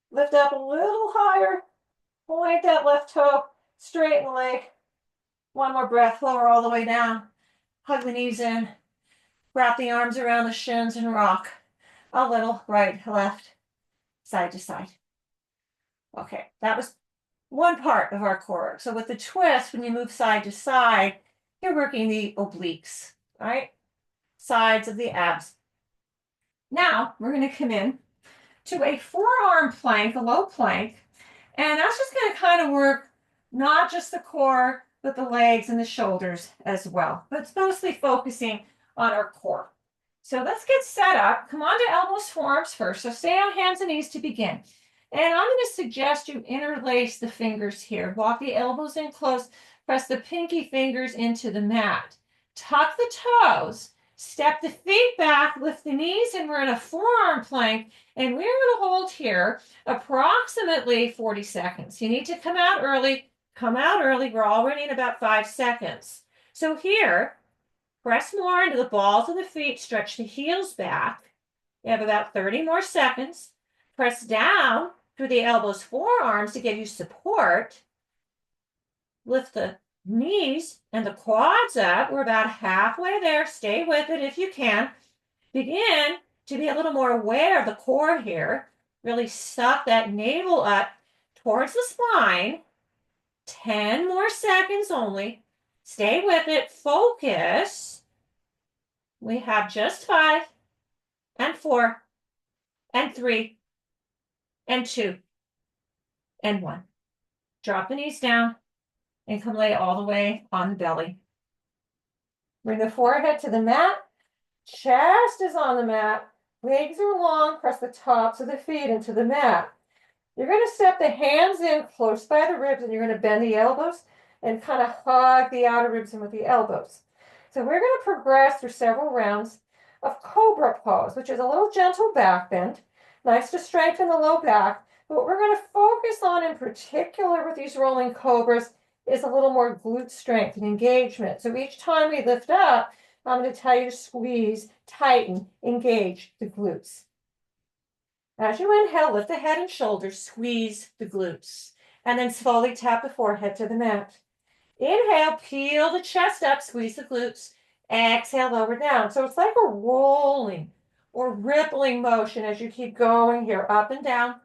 Lift up a little higher, point that left toe, straighten the leg. One more breath, lower all the way down. Hug the knees in, wrap the arms around the shins and rock a little, right, left, side to side. Okay, that was one part of our core work. So with the twist, when you move side to side, you're working the obliques, right? Sides of the abs. Now we're going to come in to a forearm plank, a low plank, and that's just going to kind of work not just the core, but the legs and the shoulders as well. But it's mostly focusing on our core. So let's get set up. Come on to elbows, forearms first. So stay on hands and knees to begin. And I'm going to suggest you interlace the fingers here. Walk the elbows in close. Press the pinky fingers into the mat. Tuck the toes. Step the feet back. Lift the knees. And we're in a forearm plank. And we're going to hold here approximately 40 seconds. You need to come out early. Come out early. We're already in about 5 seconds. So here, press more into the balls of the feet. Stretch the heels back. You have about 30 more seconds. Press down through the elbows, forearms to give you support. Lift the knees and the quads up. We're about halfway there. Stay with it if you can. Begin to be a little more aware of the core here. Really suck that navel up towards the spine. 10 more seconds only. Stay with it. Focus. We have just 5 and 4 and 3, and 2, and 1. Drop the knees down and come lay all the way on the belly. Bring the forehead to the mat. Chest is on the mat. Legs are long. Press the tops of the feet into the mat. You're going to step the hands in close by the ribs, and you're going to bend the elbows and kind of hug the outer ribs in with the elbows. So we're going to progress through several rounds of cobra pose, which is a little gentle back bend. Nice to strengthen the low back. But what we're going to focus on in particular with these rolling cobras is a little more glute strength and engagement. So each time we lift up, I'm going to tell you to squeeze, tighten, engage the glutes. As you inhale, lift the head and shoulders, squeeze the glutes, and then slowly tap the forehead to the mat. Inhale, peel the chest up, squeeze the glutes. Exhale, lower down. So it's like a rolling or rippling motion as you keep going here, up and down.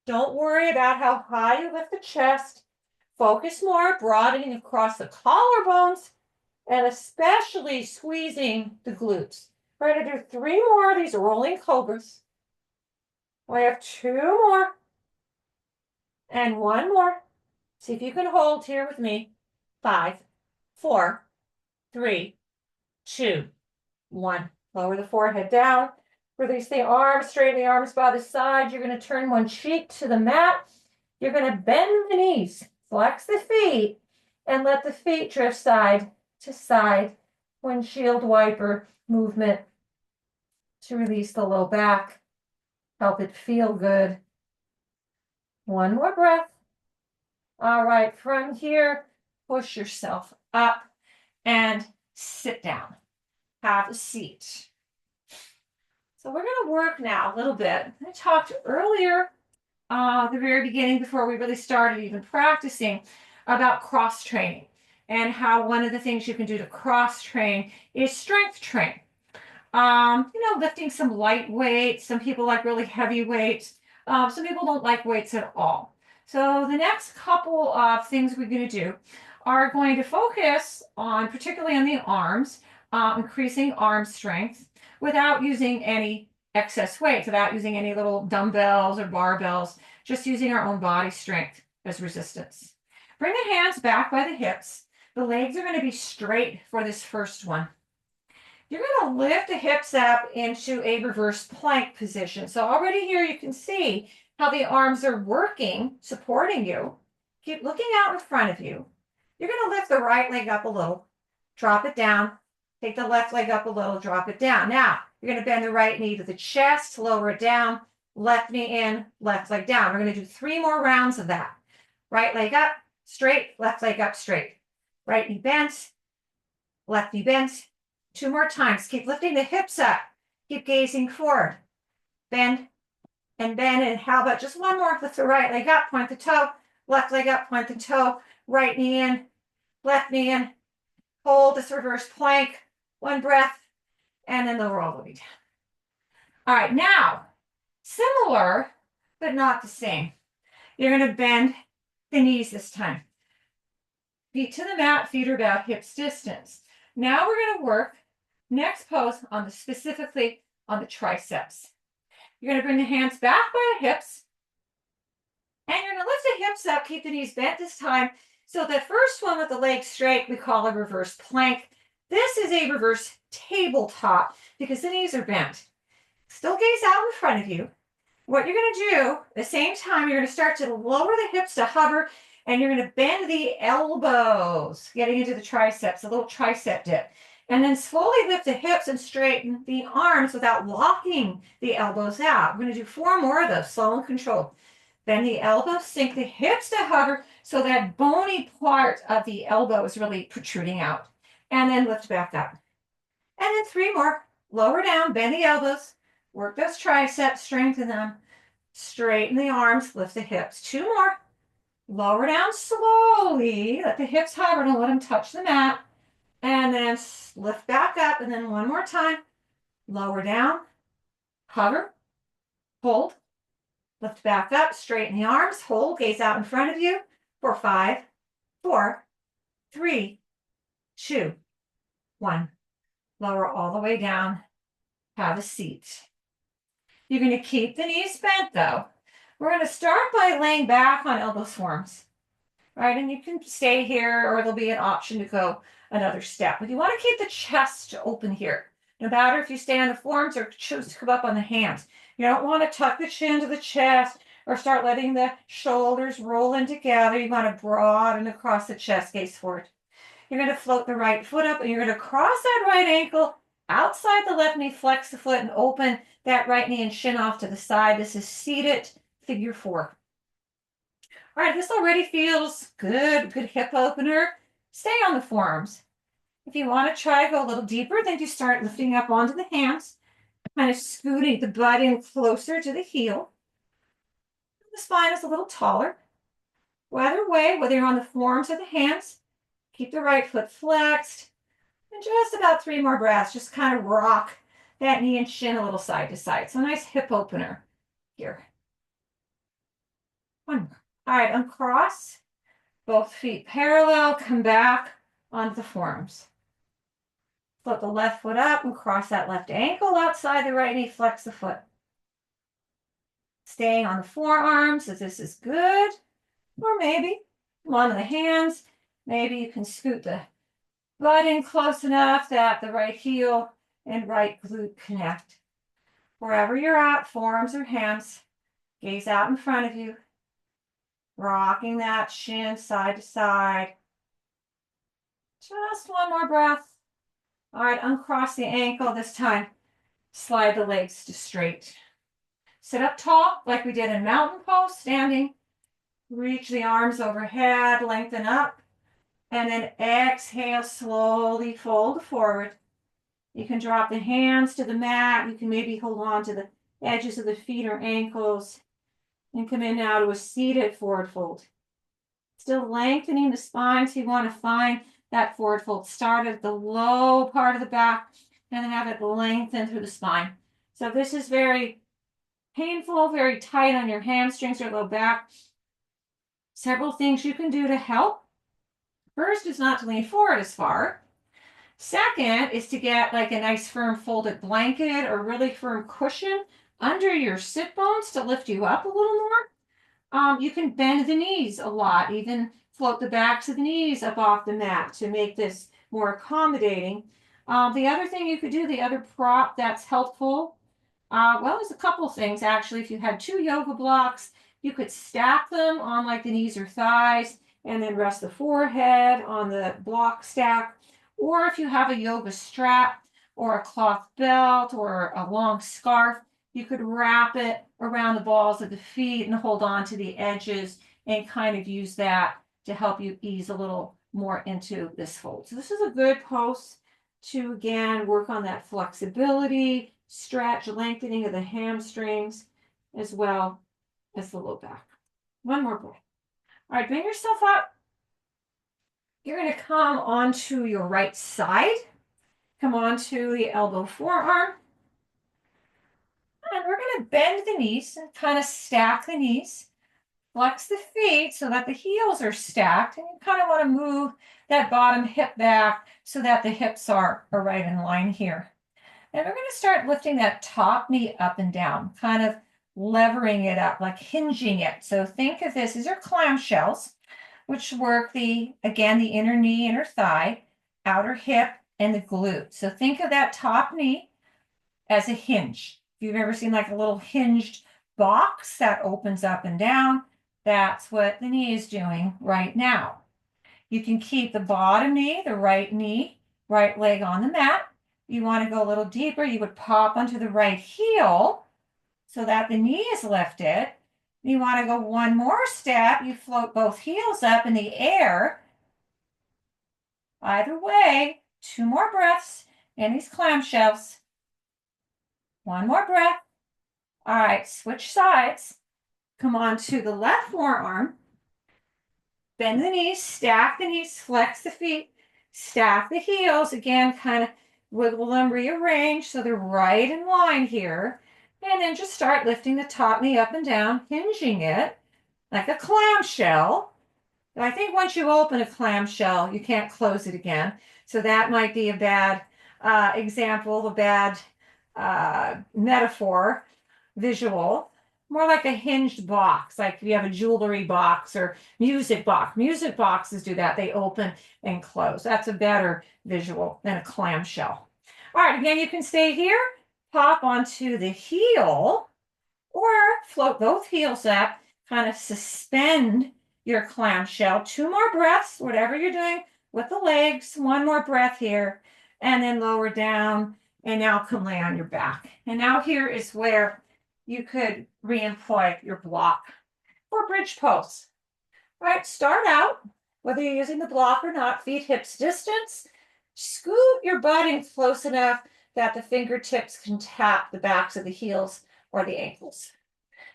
Don't worry about how high you lift the chest. Focus more, broadening across the collarbones, and especially squeezing the glutes. We're going to do 3 more of these rolling cobras. We have 2 more and 1 more. See if you can hold here with me. 5, 4, 3, 2, 1. Lower the forehead down. Release the arms, straighten the arms by the side. You're going to turn one cheek to the mat. You're going to bend the knees, flex the feet, and let the feet drift side to side. Windshield wiper movement to release the low back. Help it feel good. 1 more breath. All right, from here, push yourself up and sit down. Have a seat. So we're going to work now a little bit. I talked earlier, at the very beginning, before we really started even practicing, about cross training and how one of the things you can do to cross train is strength train. Lifting some light weights. Some people like really heavy weights. Some people don't like weights at all. So the next couple of things we're going to do are going to focus on, particularly on the arms, increasing arm strength without using any excess weights, without using any little dumbbells or barbells, just using our own body strength as resistance. Bring the hands back by the hips. The legs are going to be straight for this first one. You're going to lift the hips up into a reverse plank position. So already here you can see how the arms are working, supporting you. Keep looking out in front of you. You're going to lift the right leg up a little, drop it down, take the left leg up a little, drop it down. Now, you're going to bend the right knee to the chest, lower it down, left knee in, left leg down. We're going to do 3 more rounds of that. Right leg up, straight, left leg up, straight. Right knee bent, left knee bent. 2 more times. Keep lifting the hips up. Keep gazing forward. Bend and bend. And how about just 1 more? Lift the right leg up, point the toe. Left leg up, point the toe. Right knee in, left knee in. Hold this reverse plank. 1 breath. And then lower all the way down. All right, now, similar, but not the same. You're going to bend the knees this time. Feet to the mat, feet are about hips distance. Now we're going to work next pose on specifically on the triceps. You're going to bring the hands back by the hips. And you're going to lift the hips up, keep the knees bent this time. So the first one with the legs straight, we call a reverse plank. This is a reverse tabletop because the knees are bent. Still gaze out in front of you. What you're going to do, at the same time, you're going to start to lower the hips to hover, and you're going to bend the elbows, getting into the triceps, a little tricep dip. And then slowly lift the hips and straighten the arms without locking the elbows out. We're going to do 4 more of those, slow and controlled. Bend the elbows, sink the hips to hover so that bony part of the elbow is really protruding out. And then lift back up. And then 3 more. Lower down, bend the elbows, work those triceps, strengthen them. Straighten the arms, lift the hips. 2 more. Lower down slowly. Let the hips hover. Don't let them touch the mat. And then lift back up. And then 1 more time. Lower down. Hover. Hold. Lift back up. Straighten the arms. Hold. Gaze out in front of you. For 5, 4, 3, 2, 1. Lower all the way down. Have a seat. You're going to keep the knees bent though. We're going to start by laying back on elbows forms, right? And you can stay here or there'll be an option to go another step. But you want to keep the chest open here. No matter if you stay on the forms or choose to come up on the hands. You don't want to tuck the chin to the chest or start letting the shoulders roll in together. You want to broaden across the chest, gaze forward. You're going to float the right foot up and you're going to cross that right ankle outside the left knee, flex the foot and open that right knee and shin off to the side. This is seated figure four. All right, this already feels good, good hip opener. Stay on the forearms. If you want to try to go a little deeper, then you start lifting up onto the hands, kind of scooting the butt in closer to the heel. The spine is a little taller. Either way, whether you're on the forearms or the hands, keep the right foot flexed. And just about 3 more breaths. Just kind of rock that knee and shin a little side to side. So nice hip opener here. 1 more. All right, uncross. Both feet parallel. Come back onto the forearms. Float the left foot up and cross that left ankle outside the right knee. Flex the foot. Staying on the forearms as this is good. Or maybe come onto the hands. Maybe you can scoot the butt in close enough that the right heel and right glute connect. Wherever you're at, forearms or hands, gaze out in front of you, rocking that shin side to side. Just 1 more breath. All right, uncross the ankle this time. Slide the legs to straight. Sit up tall like we did in mountain pose, standing. Reach the arms overhead, lengthen up. And then exhale, slowly fold forward. You can drop the hands to the mat. You can maybe hold on to the edges of the feet or ankles. And come in now to a seated forward fold. Still lengthening the spine, so you want to find that forward fold. Start at the low part of the back and then have it lengthen through the spine. So this is very painful, very tight on your hamstrings or low back. Several things you can do to help. First is not to lean forward as far. Second is to get like a nice firm folded blanket or really firm cushion under your sit bones to lift you up a little more. You can bend the knees a lot, even float the backs of the knees up off the mat to make this more accommodating. The other thing you could do, the other prop that's helpful, well, there's a couple things actually. If you had 2 yoga blocks, you could stack them on like the knees or thighs and then rest the forehead on the block stack. Or if you have a yoga strap or a cloth belt or a long scarf, you could wrap it around the balls of the feet and hold on to the edges and kind of use that to help you ease a little more into this fold. So this is a good pose to, again, work on that flexibility, stretch, lengthening of the hamstrings, as well as the low back. 1 more breath. All right, bring yourself up. You're going to come onto your right side. Come onto the elbow forearm. And we're going to bend the knees and kind of stack the knees. Flex the feet so that the heels are stacked. And you kind of want to move that bottom hip back so that the hips are right in line here. And we're going to start lifting that top knee up and down, kind of levering it up, like hinging it. So think of this, these are clamshells, which work again, the inner knee, inner thigh, outer hip, and the glute. So think of that top knee as a hinge. If you've ever seen like a little hinged box that opens up and down, that's what the knee is doing right now. You can keep the bottom knee, the right knee, right leg on the mat. You want to go a little deeper, you would pop onto the right heel so that the knee is lifted. You want to go 1 more step, you float both heels up in the air. Either way, 2 more breaths in these clamshells. 1 more breath. All right, switch sides. Come on to the left forearm. Bend the knees, stack the knees, flex the feet, stack the heels. Again, kind of wiggle them, rearrange so they're right in line here. And then just start lifting the top knee up and down, hinging it like a clamshell. I think once you open a clamshell, you can't close it again. So that might be a bad example, a bad metaphor. visual, more like a hinged box, like if you have a jewelry box or music box. Music boxes do that. They open and close. That's a better visual than a clamshell. All right, again, you can stay here, pop onto the heel, or float both heels up, kind of suspend your clamshell. 2 more breaths, whatever you're doing with the legs. 1 more breath here, and then lower down, and now come lay on your back. And now here is where you could re-employ your block for bridge pose. All right, start out, whether you're using the block or not, feet hips distance. Scoot your butt in close enough that the fingertips can tap the backs of the heels or the ankles.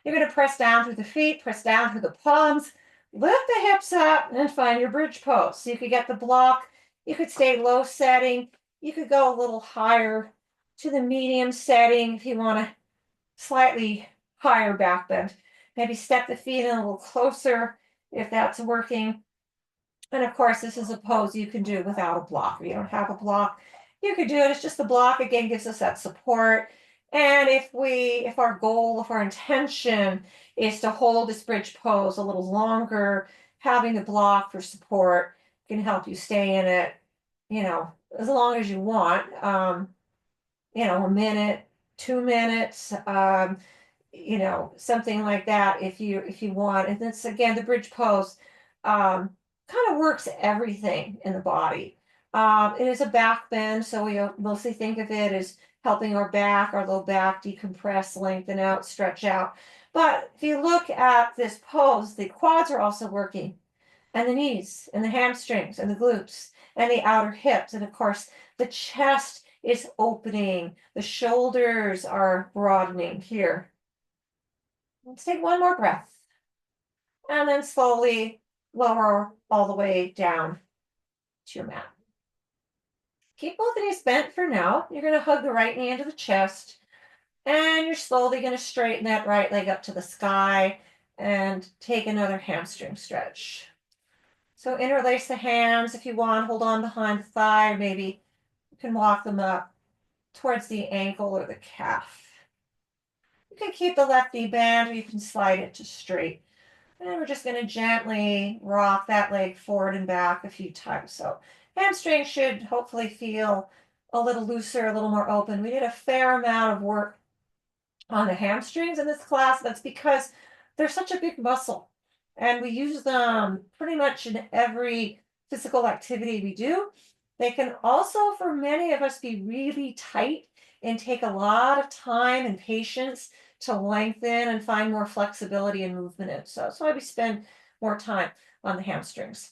You're going to press down through the feet, press down through the palms, lift the hips up, and find your bridge pose. So you could get the block, you could stay low setting, you could go a little higher to the medium setting if you want a slightly higher back bend. Maybe step the feet in a little closer if that's working. And of course, this is a pose you can do without a block. If you don't have a block, you could do it. It's just the block, again, gives us that support. And if our goal, if our intention is to hold this bridge pose a little longer, having the block for support can help you stay in it, as long as you want, a minute, 2 minutes, something like that if you want. And this, again, the bridge pose kind of works everything in the body. It is a back bend, so we mostly think of it as helping our back, our low back decompress, lengthen out, stretch out. But if you look at this pose, the quads are also working, and the knees, and the hamstrings, and the glutes, and the outer hips. And of course, the chest is opening, the shoulders are broadening here. Let's take 1 more breath. And then slowly lower all the way down to your mat. Keep both knees bent for now. You're going to hug the right knee into the chest. And you're slowly going to straighten that right leg up to the sky and take another hamstring stretch. So interlace the hands if you want. Hold on behind the thigh, or maybe you can walk them up towards the ankle or the calf. You can keep the left knee bent, or you can slide it to straight. And we're just going to gently rock that leg forward and back a few times. So hamstring should hopefully feel a little looser, a little more open. We did a fair amount of work on the hamstrings in this class. That's because they're such a big muscle, and we use them pretty much in every physical activity we do. They can also, for many of us, be really tight and take a lot of time and patience to lengthen and find more flexibility and movement in. So that's why we spend more time on the hamstrings.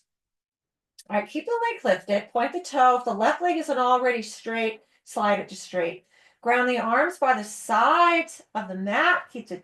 All right, keep the leg lifted, point the toe. If the left leg isn't already straight, slide it to straight. Ground the arms by the sides of the mat. Keep the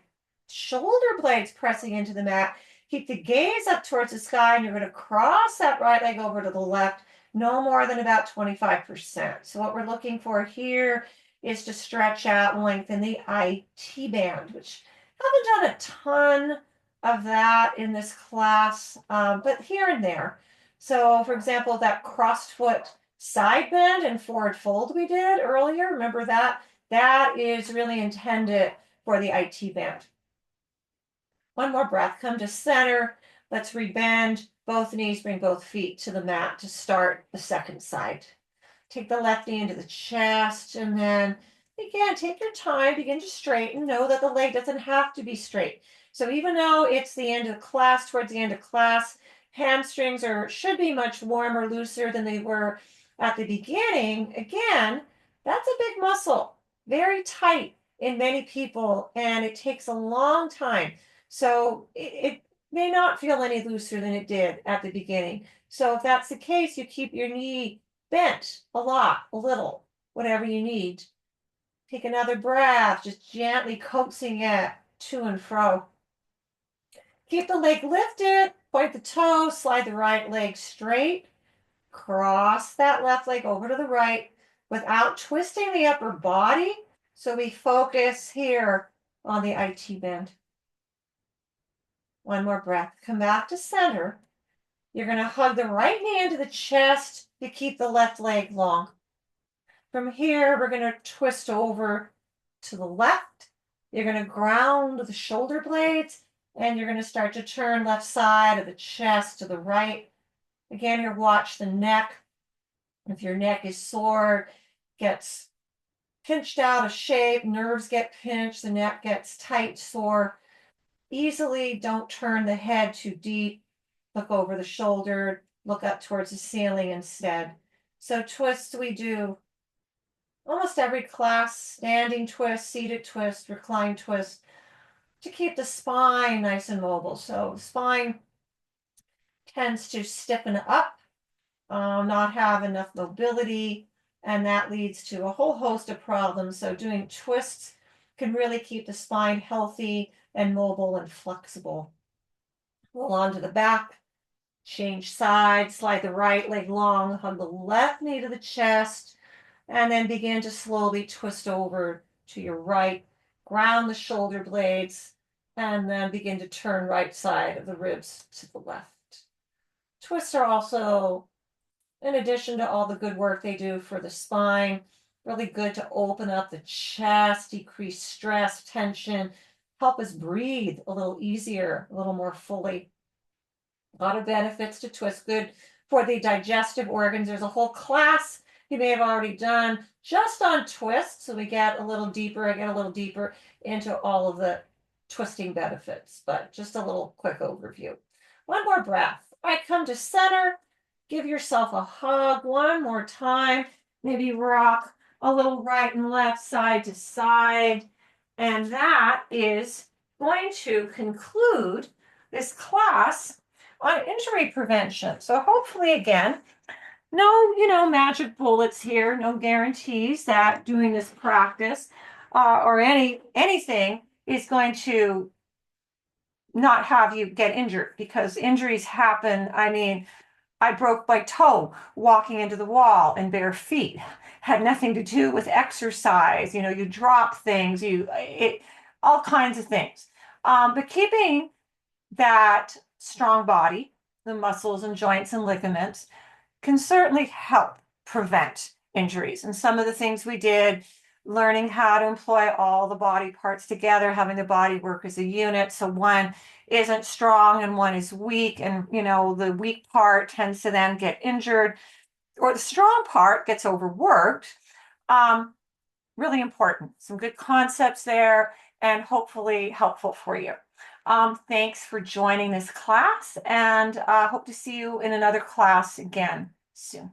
shoulder blades pressing into the mat. Keep the gaze up towards the sky, and you're going to cross that right leg over to the left, no more than about 25%. So what we're looking for here is to stretch out and lengthen the IT band, which I haven't done a ton of that in this class, but here and there. So for example, that crossed foot side bend and forward fold we did earlier, remember that? That is really intended for the IT band. 1 more breath, come to center. Let's rebend both knees, bring both feet to the mat to start the second side. Take the left knee into the chest, and then again, take your time, begin to straighten. Know that the leg doesn't have to be straight. So even though it's the end of the class, towards the end of class, hamstrings should be much warmer, looser than they were at the beginning. Again, that's a big muscle, very tight in many people, and it takes a long time. So it may not feel any looser than it did at the beginning. So if that's the case, you keep your knee bent a lot, a little, whatever you need. Take another breath, just gently coaxing it to and fro. Keep the leg lifted, point the toe, slide the right leg straight, cross that left leg over to the right without twisting the upper body. So we focus here on the IT bend. 1 more breath. Come back to center. You're going to hug the right knee into the chest to keep the left leg long. From here, we're going to twist over to the left You're going to ground the shoulder blades, and you're going to start to turn left side of the chest to the right. Again, here, watch the neck. If your neck is sore, gets pinched out of shape, nerves get pinched, the neck gets tight, sore, easily don't turn the head too deep. Look over the shoulder, look up towards the ceiling instead. So twists we do almost every class, standing twist, seated twist, recline twist, to keep the spine nice and mobile. So the spine tends to stiffen up, not have enough mobility, and that leads to a whole host of problems. So doing twists can really keep the spine healthy and mobile and flexible. Roll onto the back, change sides, slide the right leg long, hug the left knee to the chest, and then begin to slowly twist over to your right, ground the shoulder blades, and then begin to turn right side of the ribs to the left. Twists are also, in addition to all the good work they do for the spine, really good to open up the chest, decrease stress, tension, help us breathe a little easier, a little more fully. A lot of benefits to twist, good for the digestive organs. There's a whole class you may have already done just on twists. So we get a little deeper, I get a little deeper into all of the twisting benefits, but just a little quick overview. One more breath. All right, come to center. Give yourself a hug one more time. Maybe rock a little right and left, side to side. And that is going to conclude this class on injury prevention. So hopefully, again, no, magic bullets here, no guarantees that doing this practice or anything is going to not have you get injured, because injuries happen. I mean, I broke my toe walking into the wall in bare feet. Had nothing to do with exercise. You drop things, all kinds of things. But keeping that strong body, the muscles and joints and ligaments, can certainly help prevent injuries. And some of the things we did, learning how to employ all the body parts together, having the body work as a unit. So one isn't strong and one is weak, and the weak part tends to then get injured, or the strong part gets overworked. Really important. Some good concepts there, and hopefully helpful for you. Thanks for joining this class, and hope to see you in another class again soon.